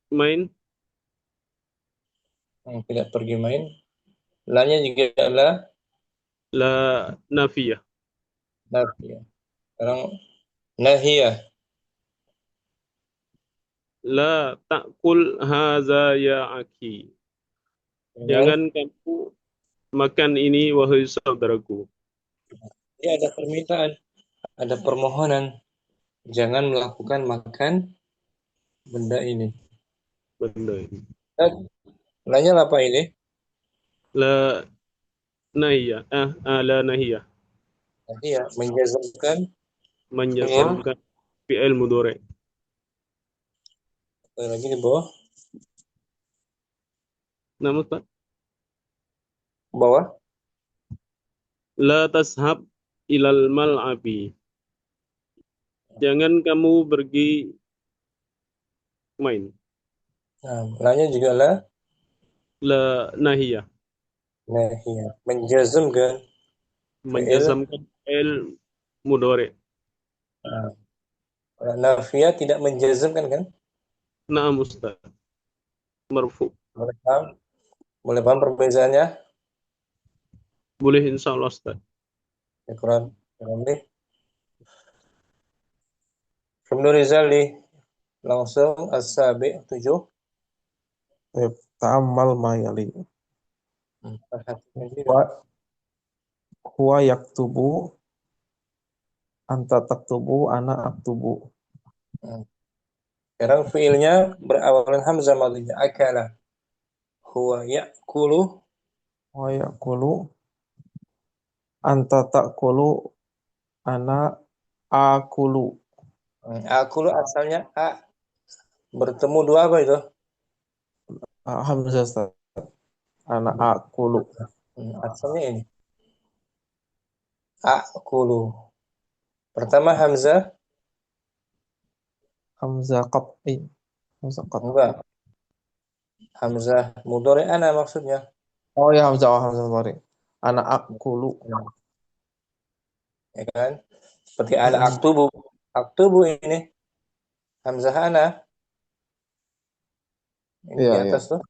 main? Tidak pergi main. La-nya juga La nafiyah. nafiyah. Sekarang nahiyah. La ta'kul haza ya aki. Jangan kamu makan ini wahai saudaraku. Ini ada permintaan, ada permohonan. Jangan melakukan makan benda ini. Benda ini. Nanya apa ini? La nahiyah. La nahiyah. Iya, menjazmkan Menjazamkan fi'il mudhari'. lagi di bawah. Nama Ustaz? Bawah. La tashab ilal mal'abi. Jangan kamu pergi main. Nah, nanya juga lah. La nahiyah. Nah, iya. Menjazmkan Menjazamkan fi'il mudhari'. Kalau nafiyah tidak menjazmkan kan? Na'am Ustaz. Marfu. Boleh paham? Boleh paham perbedaannya? Boleh insyaallah Ustaz. Quran. Ibnu Rizali langsung as-sabi 7. Ta'ammal ma yali. Perhatikan juga. Huwa yaktubu, anta taktubu, ana aktubu. Sekarang fiilnya berawalan hamzah madhinya akala. Huwa ya'kulu. Huwa yakulu, anta takulu, ana akulu. Akulu asalnya a. Bertemu dua apa itu? Hamzah Ustaz. Ana akulu. Asalnya ini. Akulu. Pertama hamzah. Hamzah qat'i. Hamzah qat'i. Enggak. Hamzah mudhari ana maksudnya. Oh ya Hamzah mudhari. Ana akulu. Ya kan? Seperti ana aktubu. Aktubu ini hamzah ana. Ini di atas tuh.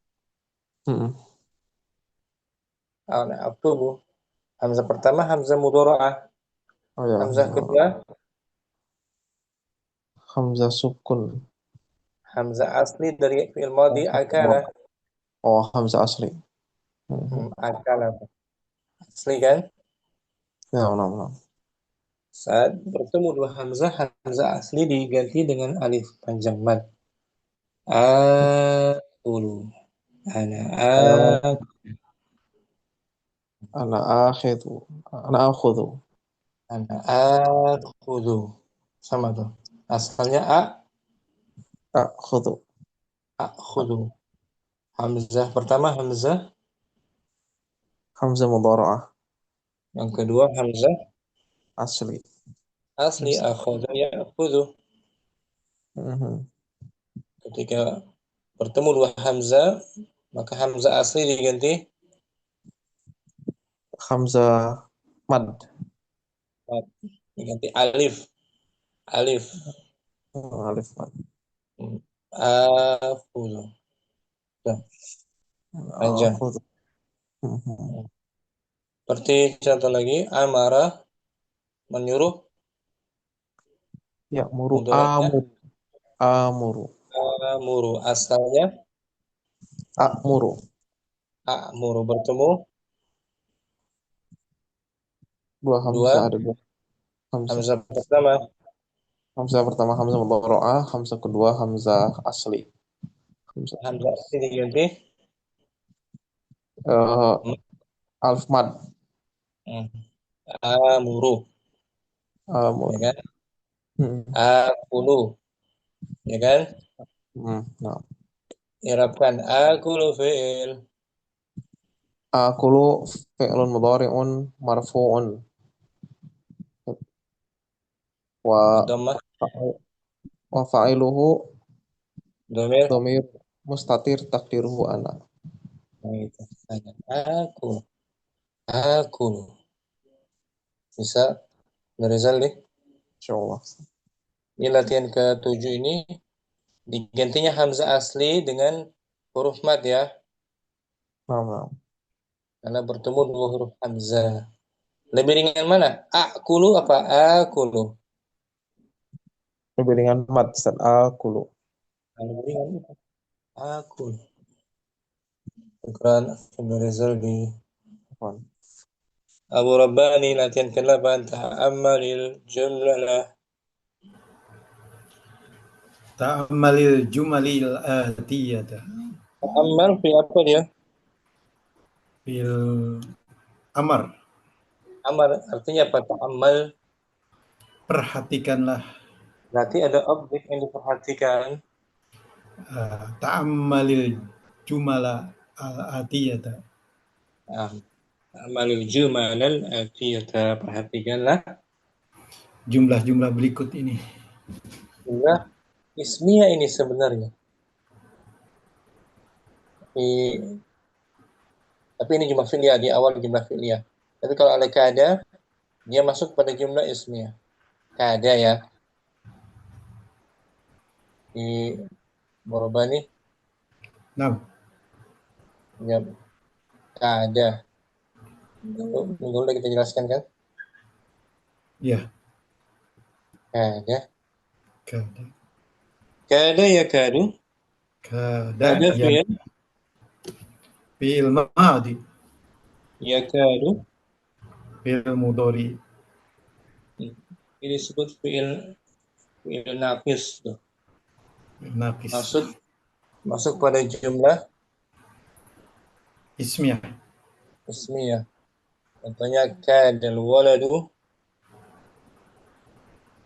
Ana aktubu. Hamzah pertama hamzah mudhara'ah. Oh ya. Hamzah kedua Hamzah sukun. hamzah asli dari fi'il madhi akala. Oh, hamzah asli. Akala. Asli kan? Ya, benar. Saat bertemu dua hamzah, hamzah asli diganti dengan alif panjang mad. Akulu. Ana akhidhu. Ana akhudhu. Ana akhudhu. Sama tuh. Asalnya Akhudhu. akhudhu. Hamzah pertama hamzah. Hamzah mudhara'ah. Yang kedua hamzah Asli. asli akhudhu ya'khudhu. Ketika bertemu dua hamzah, maka hamzah asli diganti Hamzah mad. diganti alif. Alif. Alif mad. Akhudhu. Panjang. Seperti contoh lagi, amara menyuruh. Ya, muru. Amuru. Asalnya Amuru. Amuru bertemu Dua hamzah ada dua. Hamzah pertama. Hamzah pertama hamzah mudhara'ah, hamzah kedua hamzah asli. Hamzah asli diganti alif mad. Amuru. Ya kan? Akulu. Ya kan? Irapkan akulu fi'il. Akulu fi'lun mudhari'un marfu'un. Wa fa'iluhu dhamir mustatir takdiruhu ana. Akulu. Bisa Rizal nih? Insyaallah. Ini latihan ke-7 ini digantinya hamzah asli dengan huruf mad ya. Karena bertemu dua huruf hamzah. Lebih ringan mana? Akulu apa akulu? Lebih ringan mad, Ustaz. Akulu. Lebih ringan akulu. Syukran, Ibnu Rizal di Afwan. Abu Rabbani latihan ke-8 ta'ammalil jumlah. Ta'ammalil jumalil atiyata. Ta'ammal fi apa dia? Fil amar. Amar artinya apa? Ta'ammal Perhatikanlah. berarti ada objek yang diperhatikan. Ta'ammalil jumala al-atiyata. Ta'ammalil jumalal atiyata. Perhatikanlah Jumlah-jumlah berikut ini. jumlah ismiyah ini sebenarnya. Tapi ini jumlah fi'liyah, di awal jumlah fi'liyah. Tapi kalau ada kada, dia masuk pada jumlah ismiyah. Kada ya. Di Morobani, Nah, ya, kada. Minggu lalu kita jelaskan kan? ya. Kada. Kada. Kada ya kadu. Kada Kada ya fi'il. fi'il madi. Ya kadu. Fi'il mudhari. Ini disebut fi'il naqis tuh. Naqis. Masuk pada jumlah Ismiyah. ismiyah. Contohnya kadal waladu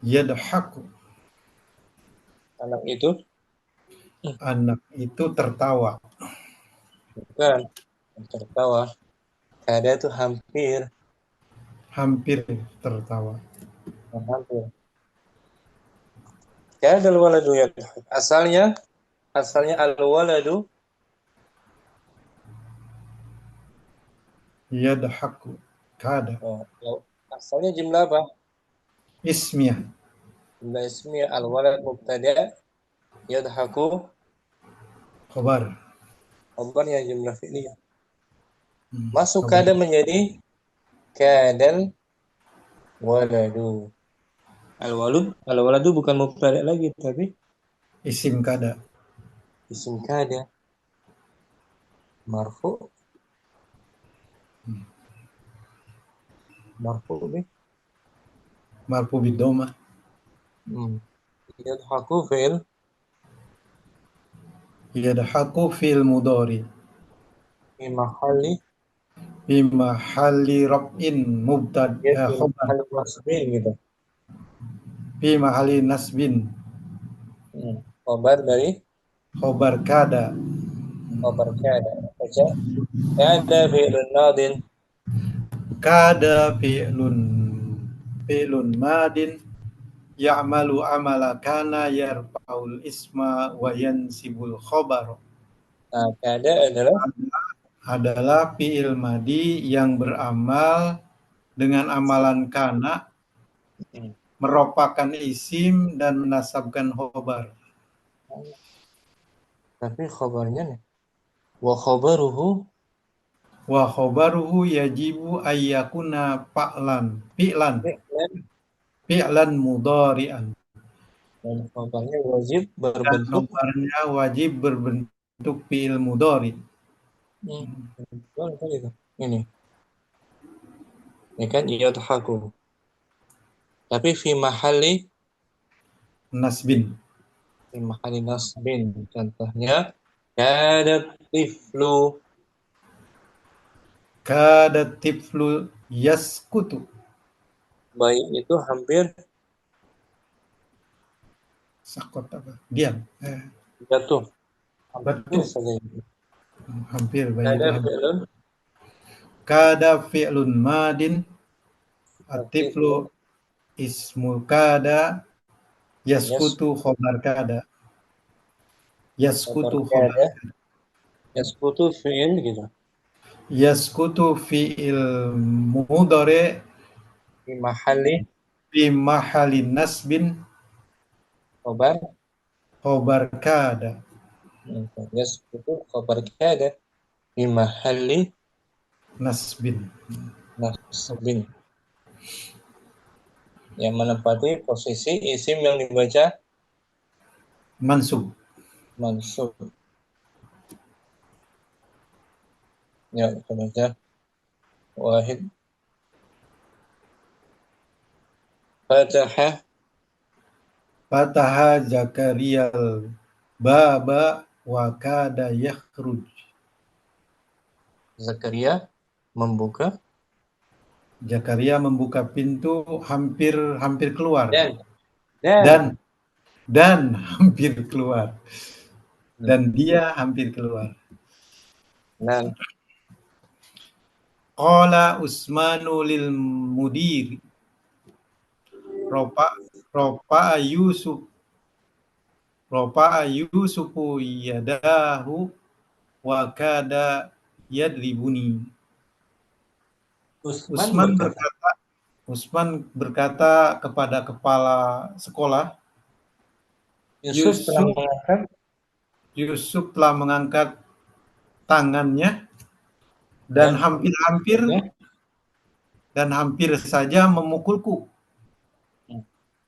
Yadhaku. anak itu Anak itu tertawa. bukan tertawa. Kada itu hampir Hampir tertawa. hampir. Kadal waladu ya. Asalnya al-waladu Yadhaku. Kada. asalnya jumlah apa? Ismiyah. Jumlah ismiyah al-walad mubtada yadhaku Khabar. khabarnya jumlah fi'liyah. Masuk kada menjadi kadal waladu. Al-waladu bukan mubtada lagi tapi Isim kada. isim kada marfu bi Marfu bidoma. yadhaku fi'il Yadhaku fil mudhari. fi mahalli Fi mahalli raf'in mubtada khabar. nasbin gitu. Fi mahalli nasbin. Khabar dari Khabar kada. khabar kada. Baca kada fi'lun madin Kada fi'lun madin ya'malu amala kana yarfa'ul isma wa yansibul khabar. Nah, kada adalah fi'il madi yang beramal dengan amalan kana, merupakan isim dan menasabkan khabar. tapi khabarnya nih wa khabaruhu yajibu ayyakuna fi'lan mudhari'an. dan khabarnya wajib Dan berbentuk khabarnya wajib berbentuk fi'il mudhari. Ini kan yadhaku. Tapi fi mahalli Nasbin. Contohnya kada tiflu Yaskutu. bayi itu hampir Sakot apa? Diam. jatuh. Betul. Hampir bayi Kada itu. fi'lun Kada fi'lun madin. Atiflu ismul kada. Yaskutu khobar kada. Yaskutu khobar kada. Yaskutu fi'il gitu. Yaskutu fi'il mudhari Fi mahalli nasbin khobar kada. Yaskutu khobar kada fi mahalli nasbin. Yang menempati posisi isim yang dibaca mansub. Ya, kita baca واحد. فتح Fataha Zakariyal baba wa kada yakhruj. Zakaria membuka Zakaria membuka pintu hampir keluar dan dan hampir keluar. Dan dia hampir keluar. dan Qala Usmanu lil mudir. Ropa Yusufu yadahu wa kada yadribuni. Usman berkata kepada kepala sekolah, Yusuf telah mengangkat tangannya dan hampir saja memukulku.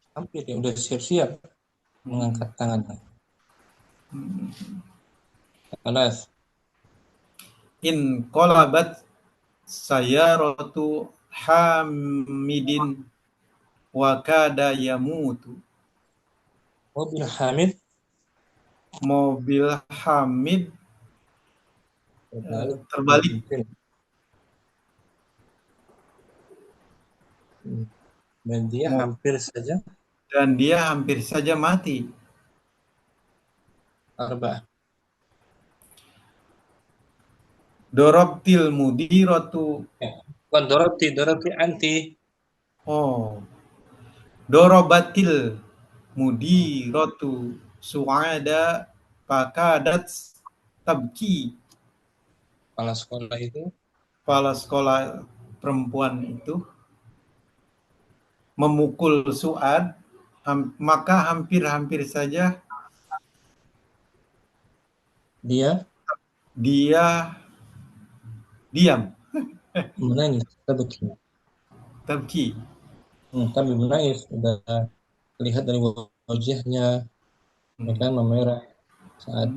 Hampir ya, udah siap-siap mengangkat tangannya. Anas. In qalabat sayaratu Hamidin wa kada yamutu. Mobil Hamid terbalik. Dan dia hampir saja mati. Arba. Dorobtil mudiratu. Bukan dorobti anti. Oh. Dorobatil mudiratu su'ada fakadat tabki. Kepala sekolah perempuan itu memukul Su'ad, maka hampir saja dia diam. Menangis, Tabki. Tapi menangis, udah terlihat dari wajahnya, mereka memerah saat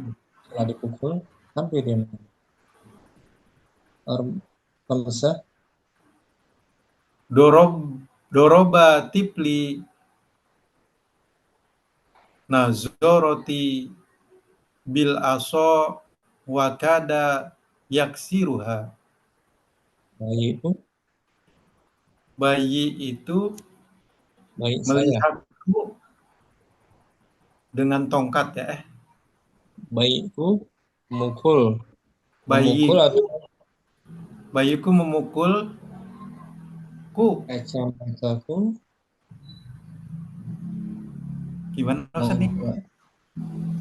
setelah dipukul, hampir dia menangis. Pemesa Doroba tipli nazoroti bil aso wakada yaksiruha. Bayi itu melihatku dengan tongkat ya. Bayiku memukul. Bayiku memukulku. Kacamataku. Gimana maksudnya?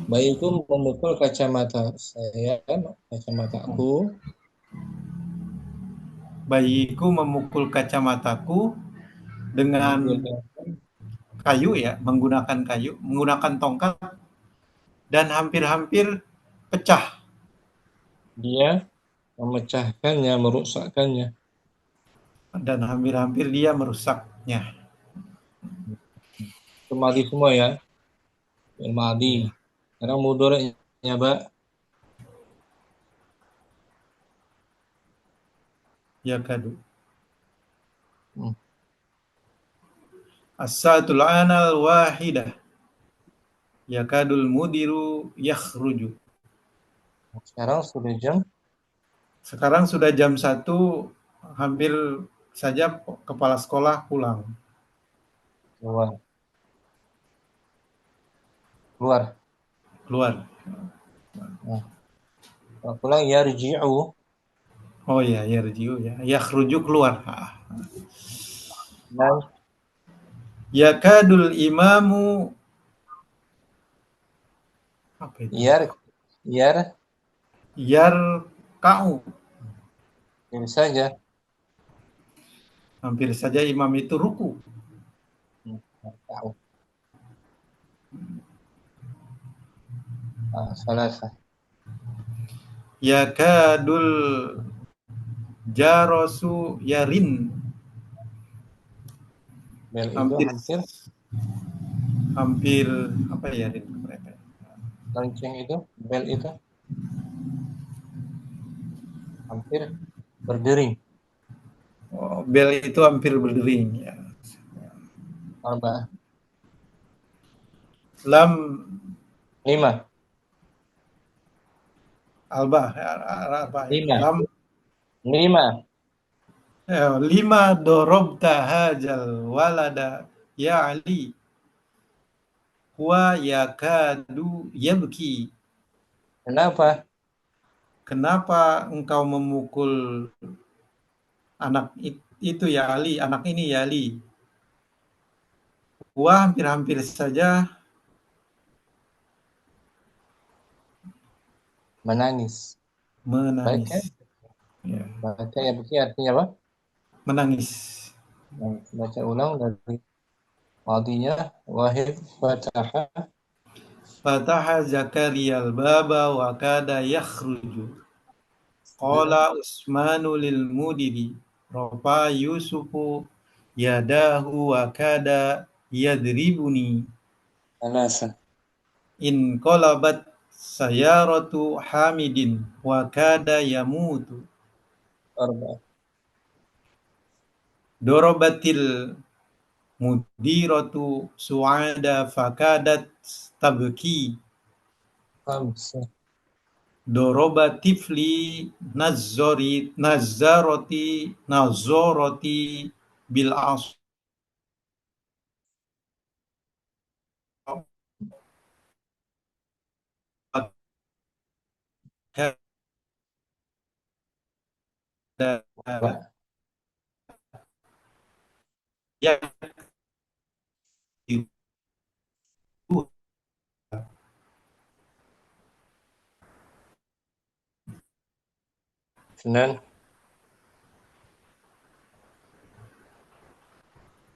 Bayiku memukul kacamata saya, kacamataku. Bayiku memukul kacamataku dengan kayu ya, menggunakan tongkat dan hampir pecah. Dia memecahkannya, merusakkannya. Dan hampir dia merusaknya. Madi semua ya. Madi. Sekarang mudhari'nya, Mbak. Ya kadu. As-saatul anal wahidah. Yakadul mudiru yakhruju. Sekarang sudah jam 1, hampir saja kepala sekolah pulang. Keluar. Pulang yarji'u. Oh ya, yarji'u ya. Yakhruju keluar. Yakadul imamu apa itu? Yarka'u. Hampir saja imam itu ruku. Salasa. Yakadul jarosu yarin. Hampir apa ya yarin mereka? Lonceng itu, bel itu hampir berdering. Oh, bel itu hampir berdering ya. أربعة Lam 5 Alba apa ya? 5 Lam 5 lima dorobta hajal walada ya Ali huwa yakadu yabki. Kenapa? Kenapa engkau memukul anak itu ya Ali, anak ini ya Ali? Huwa hampir-hampir saja Menangis. Baca, menangis. Ya, baca ya begini artinya apa? menangis. Baca ulang dari madinya. Wahid fataha Fataha Zakaria al-baba wa kada yakhruju. Qala Usmanu lil mudiri. Rafa Yusufu yadahu wa kada yadribuni. ثلاثة In qalabat sayaratu Hamidin wa kada yamutu. 4 Dorobatil mudiratu suada fakadat tabki. 5 Doroba tifli nazaroti bil as. Ya, 2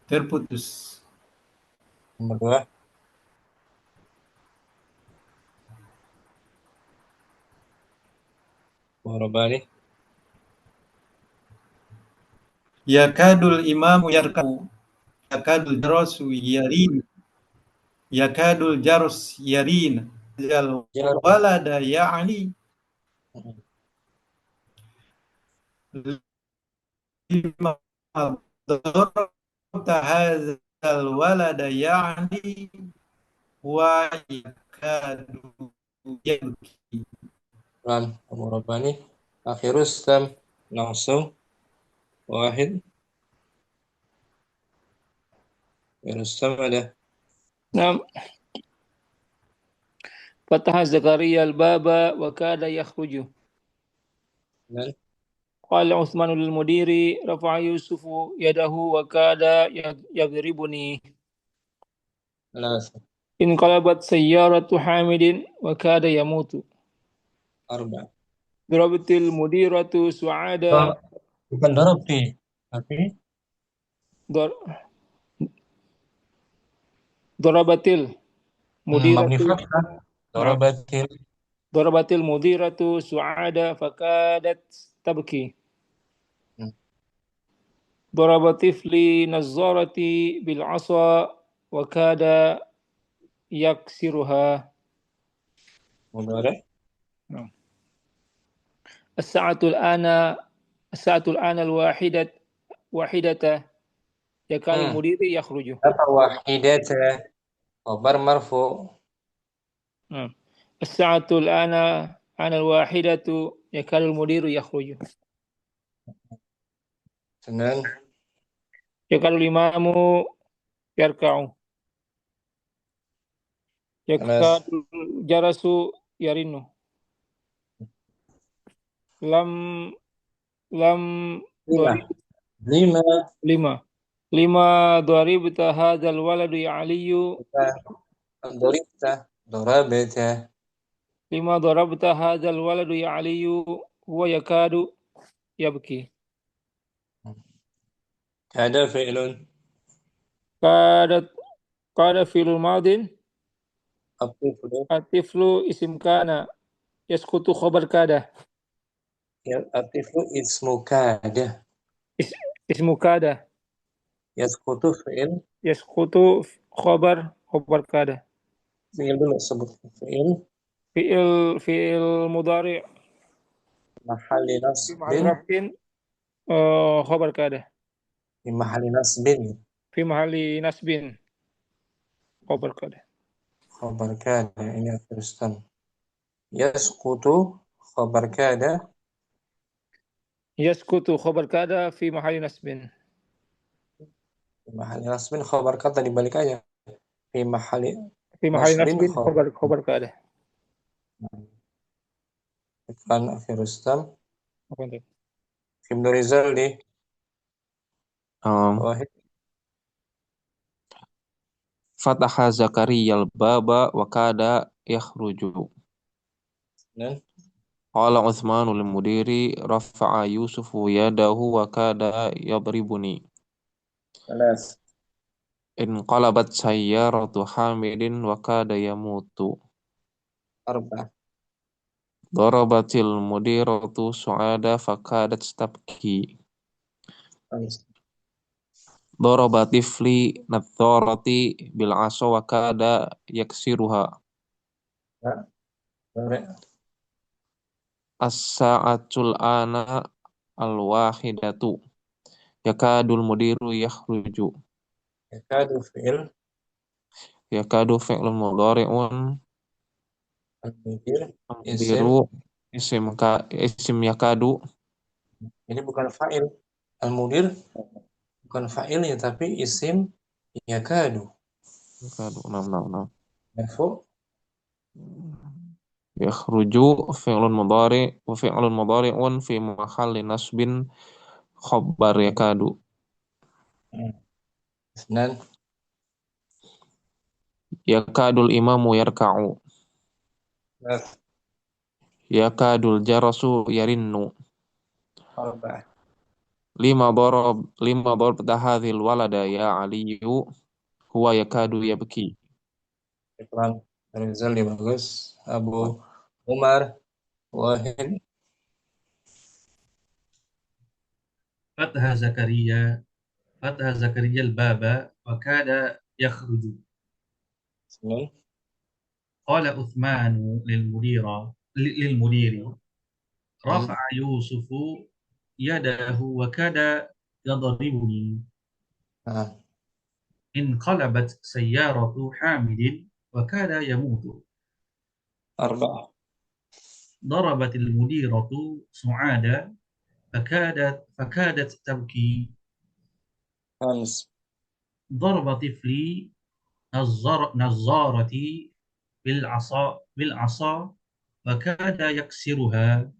terputus. nomor 2 Warabani Yakadul imamu yarkau. Yakadul jarasu yarin. Yakadul jarus yarin. Jal Jar walada ya'ni. Lima darabta hadzal walada ya'ni wa yakadu yabki. Lam Warabani Akhirus tam langsung Wahid Rustam ada نعم فتح زكريا الباب وكاد يخرج dan قال عثمان للمدير رفع يوسف يده وكاد يضربني ثلاثة انقلبت سيارة حامد وكاد يموت 4 ضربت المديرة سعادة bukan dorobi tapi ضربت المديرة mabni fathah dorobatil ضربت المديرة سعادة فكادت تبكي ضرب طفلي نظارتي بالعصا وكاد يكسرها mudhari الساعة الآن واحدة يكاد المدير يخرج apa wahidata khabar marfu الساعة الآن الواحدة يكاد المدير يخرج Senin يكاد الإمام يركع يكاد الجرس يرن لم لما ضربت هذا الولد يا علي ضربت لما ضربت هذا الولد يا علي هو يكاد يبكي هذا فعل كاد فعل ماض الطفل الطفل اسم كان يسقط خبر كاد الطفل اسم كاد اسم كاد يسقط فعل يسقط خبر كاد فعل dulu sebut فعل مضارع محل في محل نصب رفع Khabar kada. Fi mahalli nasbin. Fi mahalli nasbin. Khabar kada. Khabar kana. Ini Rustam. Yasqutu. Khabar kada. Yaskutu khabar kada fi mahalli nasbin. Fi mahalli nasbin. Khabar kada dibalik aja. Fi mahalli Fi mahalli nasbin. nasbin khabar kada. Iklan Fi Rustam. Apa itu? Ibnu Rizal di Wahid. Fataha Zakariyal baba wa kada yakhruju. Dan Qala Utsmanul mudiri rafa'a Yusufu yadahu wa kada yadribuni. Alas. Inqalabat sayyaratu Hamidin wa kada yamutu. Arba. Darabatil mudiratu Su'ada fakadat tabki. Alis. Darabatifli nadharati bil asa wa kada yaksiruha. Ya. Sore. As-sa'atul ana al-wahidatu. Yakadul mudiru yakhruju. Yakadu fi'il. Yakadu fi'lun mudhari'un Al-mudir. Isim. mudiru isim yakadu. Ini bukan fa'il. Al-mudir bukan fa'ilnya tapi isim yakadu. Yakadu nam. Marfu. Yakhruju fi'lun mudhari' wa fi'lun mudhari'un fi mahalli nasbin khabar yakadu. Isnan. Yakadul imamu yarka'u. Alas. Yakadul jarasu yarinnu. Arba. Lima darab hadhil walada ya aliyu huwa yakadu yabki. Iklan Rizal di bagus. Abu Umar Wahid. فتح زكريا الباب وكاد يخرج. Isnan. قال عثمان للمدير رفع يوسف يده وكاد يضربني. انقلبت سيارة حامد وكاد يموت. Arba. ضربت المديرة سعادة فكادت تبكي. Khams. ضرب طفلي نظارتي بالعصا وكاد يكسرها.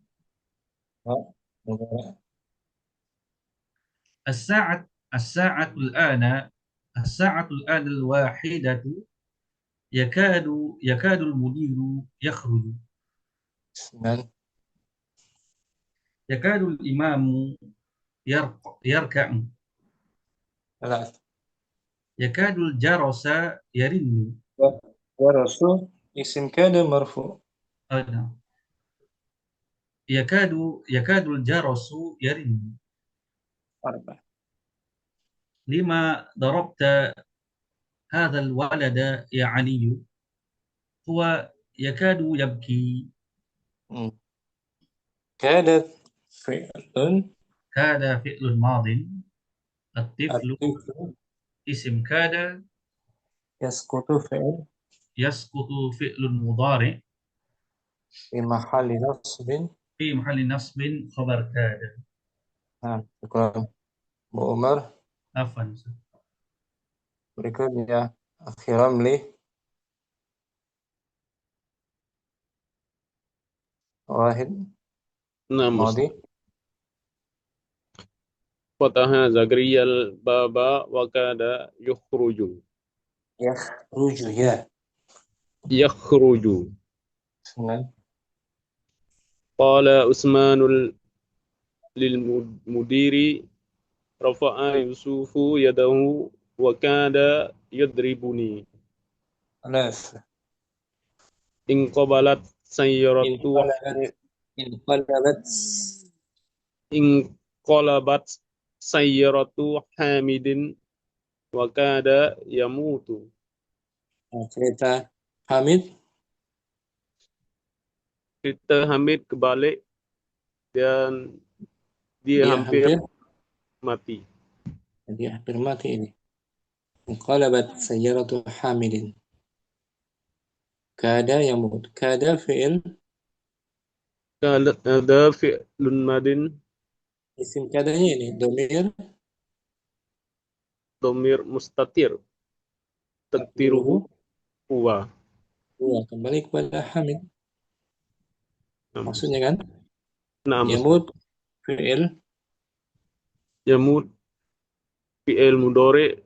الساعة الآن الواحدة يكاد المدير يخرج. Isnan. يكاد الإمام يركع. Alas. يكاد الجرس يرن. Warasu isim kada marfu. نعم. يكاد الجرس يرن. Arba. لما ضربت هذا الولد يا علي هو يكاد يبكي. كادت فعل. كاد فعل ماض. الطفل الطفل. اسم كاد. يسقط فعل. يسقط فعل مضارع. في محل نصب. في محل نصب خبر كاد. شكرا Bu Umar. عفوا. Berikutnya Akhi Ramli. Wahid. نعم Madi. فتح زكريا الباب وكاد يخرج. Yakhruju ya. يخرج. Isnan. قال عثمان للمدير رفع يوسف يده وكاد يضربني. Alas. انقبلت سيارة انقلبت سيارة حامد وكاد يموت. Cerita Hamid. Kita Hamid kebalik dan dia Dia hampir mati. Jadi hampir mati ini. Inqalabat sayyaratu hamilin. Kada yamut. Kada fi'il. Kada fi'lun madin Isim kadanya ini. Domir. domir mustatir. Takdiruhu huwa. Kembali kepada hamil. Naam. Maksudnya kan? Naam, Ustaz. Yamut fi'il. Yamut fi'il mudhari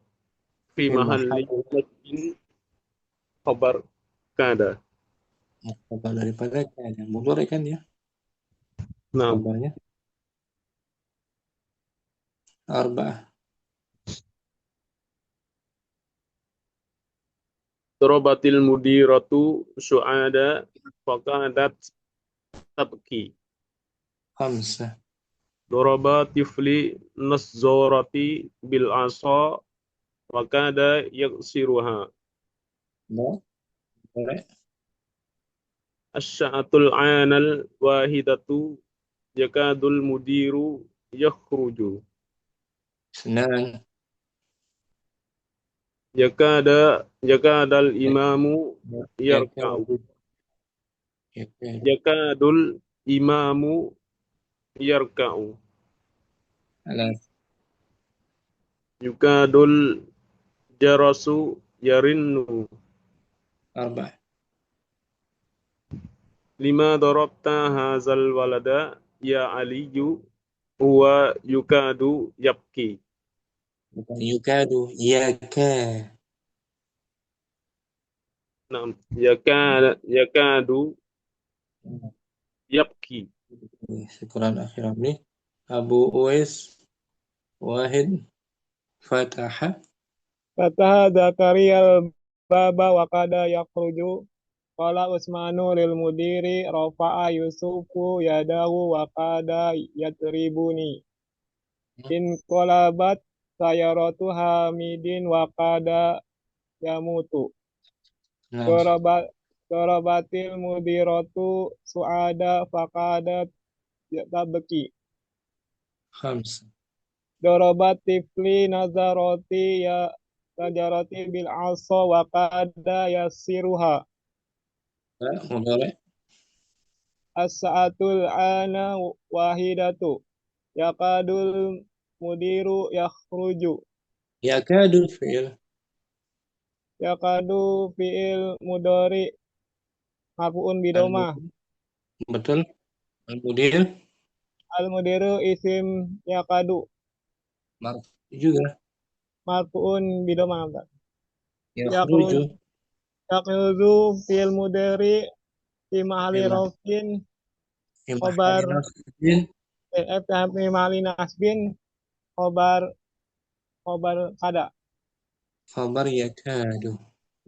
fi Fi mahalli nasbin khabar kada. Khabar daripada kada. Mudhari kan ya? Naam. Khabarnya. Arba'ah. Darabatil mudiratu su'ada faqadat tabki. Khamsah. Daraba tifli nazzarati bil asa wa kada yaksiruha. Boleh. Asy'atul anal wahidatu yakadul mudiru yakhruju. Senang. Yakadal imamu yarka'u. Yakadul imamu yarka'u. Alas. Yukadul jarasu yarinnu. Arba'ah. Lima darabta hazal walada ya aliyu huwa yukadu yabki. Bukan yukadu. Yaka. Nah, yakadu yabki. Syukuran akhirat ni. Abu Uwais. Wahid. Fataha. Fataha Zakaria al-baba wa kada yakhruju. Qala Usmanu lil mudiri rafa'a Yusufu yadahu wa kada yatribuni. In qalabat sayaratu hamidin wa kada yamutu. Darabatil mudiratu su'ada faqadat tabki. Khams. Darabat tifli nazarati ya najarati bil asa wa kada yasiruha. Mudhari. As-sa'atul ana wahidatu. Yakadul mudiru yakhruju. Yakadu fi'il. Yakadu fi'il mudhari marfu'un bidomah. Betul. Al-mudir. Al-mudiru isim yakadu. Marfu juga. Marfu'un bidomah. Yakhruju. Yakhruju fi'il mudhari fi mahali rafin khobar fi mahali nasbin khobar kada. Khabar yakadu.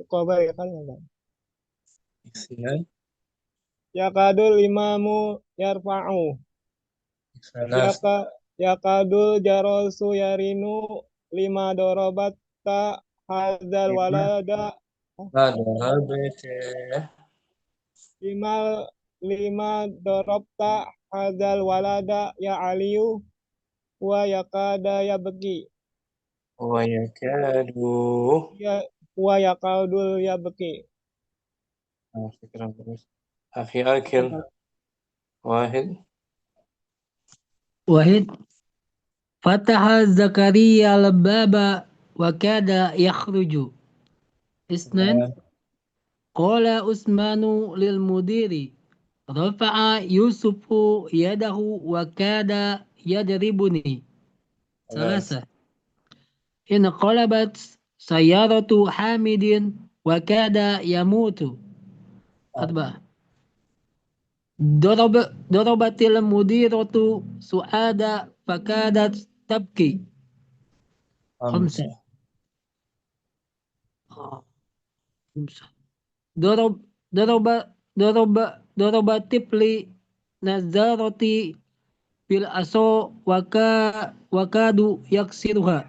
Khobar kada. Sinan. Yakadul imamu yarfa'u. Salas. Yakadul jarasu yarinu lima dorobatta hadzal walada. Lima dorobta hadzal walada ya aliyu wa yakada yabki. Wa yakadu. Wa yakadul yabki. Sekarang terus. Akhi akil. Wahid. Fataha Zakaria al-baba wa kada yakhruju. Isnan. Qala Usmanu lil mudiri rafa'a Yusufu yadahu wa kada yadribuni. Salasa. In qalabat sayyaratu hamidin wa kada yamutu. Arba. Darabatil mudiratu su'ada fakadat tabki. Khamsa. Darabatifli nazarati bil aso wakadu yaksiruha.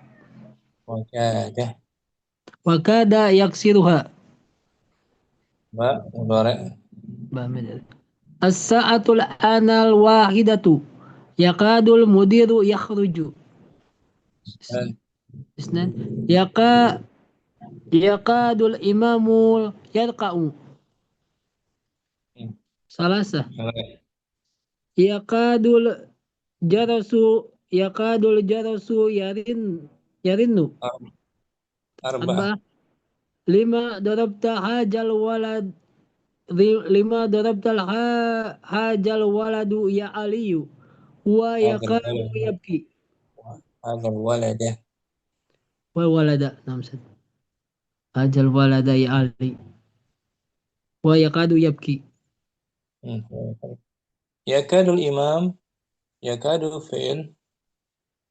Wakada yaksiruha. Mudhari. As-sa'atul anal wahidatu yakadul mudiru yakhruju. Dan Isnan. Yakadul imamul yarka'u. Salasa. Yakadul jarasu yarinu. Arba'ah. 5 darabta hajal walad 5 darabta hajal waladu ya aliyu wa yakadu yabki Hadal walada. wa walada namsan hajal walada ya ali wa yakadu yabki. Yakadul imam. Yakadu fi'il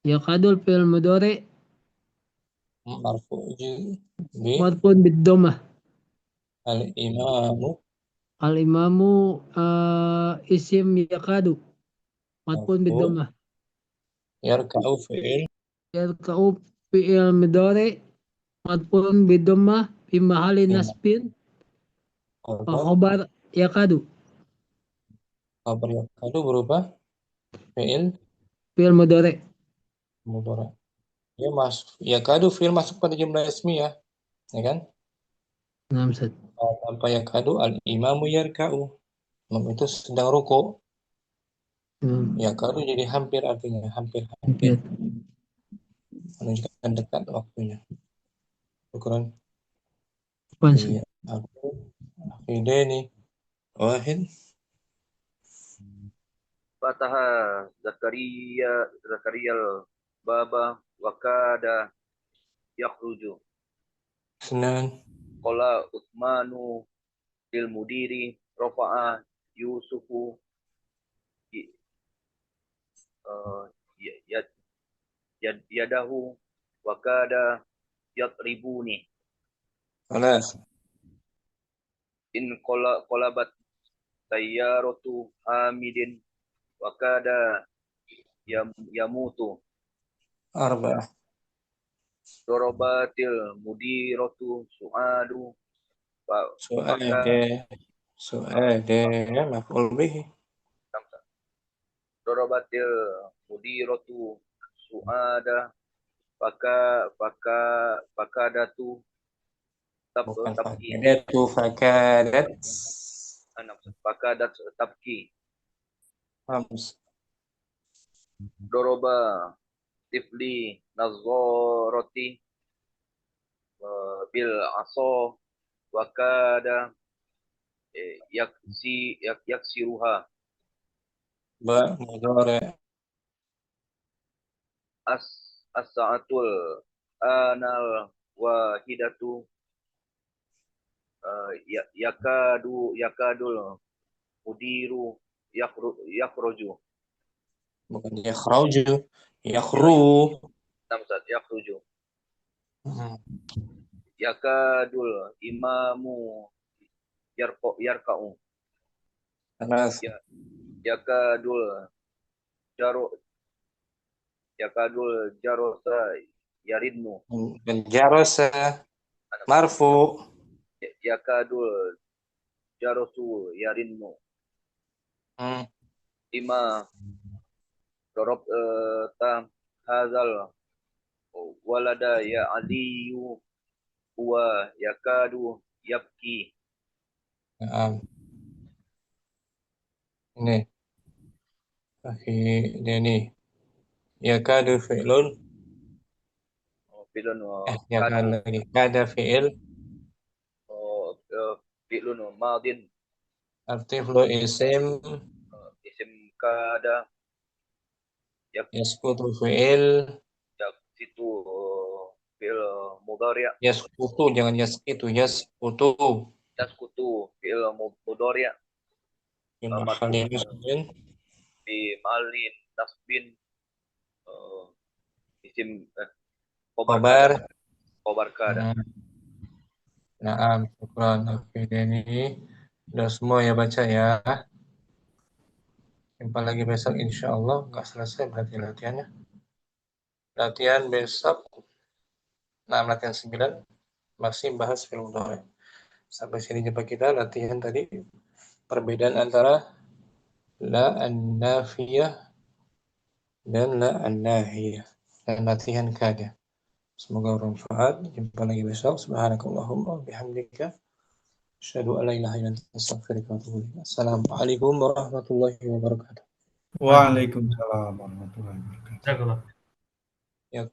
Yakadul fi'il mudhari marfu' bi marfu'un bid-dhammah. al-imamu Al-imamu isim yakadu marfu'un marfu' bid-dhammah. yarka'u fi'il Yarka'u fi'il mudhari marfu'un bid-dhammah fi mahalli nasbin khabar yakadu. Khabar yakadu berupa fi'il Mudhari. mudhari. Ya yakadu fi'il masuk pada jumlah ismiyah, ya kan? Namsan. Tanpa yakadu al-imamu yarka'u. Imam itu sedang ruku. Yakadu jadi hampir, artinya hampir. Menunjukkan dekat waktunya. Syukran. Iya, aku ini wahid. Fataha Zakaria baba wakada yakhruju. Senan. Qala Utsmanu lil mudiri rafa'a Yusufu yadahu wakada yatribuni. Alas. In qalabat sayyaratu Hamidin wakada yamutu. Arba'ah. Dorobatil mudiratu su'adu Su'ade maf'ul bihi. Dorobatil mudiratu su'ada fakadatu Bukan tabki. Fakadat tabki. Doroba tifli nazarati bil aso wakada yaksiruha. Ba mudhari. As-sa'atul anal wahidatu yakadul mudiru yakhruju. Bukan yakhruju. Yakhruju. Yakadul imamu yarka'u. Alas. Yakadul jarosa yarinnu. Jarosa marfu. Yakadul jarosu yarinnu. Ima dorob hazal walada ya aliyu huwa yakadu yabki. Ini ini yakadu fi'lun. Kada fi'il. Fi'lun madin. Artiflu isim kada. Yaskutu fi'il. Yaksitu fi'il mudhari'. Yaskutu, jangan yaskitu. Yaskutu fi'il mudhari'. Fi mahalli nasbin isim khabar kada. Naam, syukran. Oke, ini udah semua ya baca ya. Jumpa lagi besok insya Allah. Nggak selesai berarti latihannya. Latihan besok. Nah, latihan 9 masih bahas fi'il mudhari'. Sampai sini jumpa kita latihan tadi. Perbedaan antara la an-nafiyah dan la an-nahiyah. dan latihan kada. Semoga bermanfaat. Jumpa lagi besok. Subhanakallahumma bihamdika asyhadu an la ilaha illa anta astaghfiruka wa atubu ilaik. Assalamualaikum warahmatullahi wabarakatuh. Waalaikumsalam warahmatullahi wabarakatuh. Jazakallah. Ya.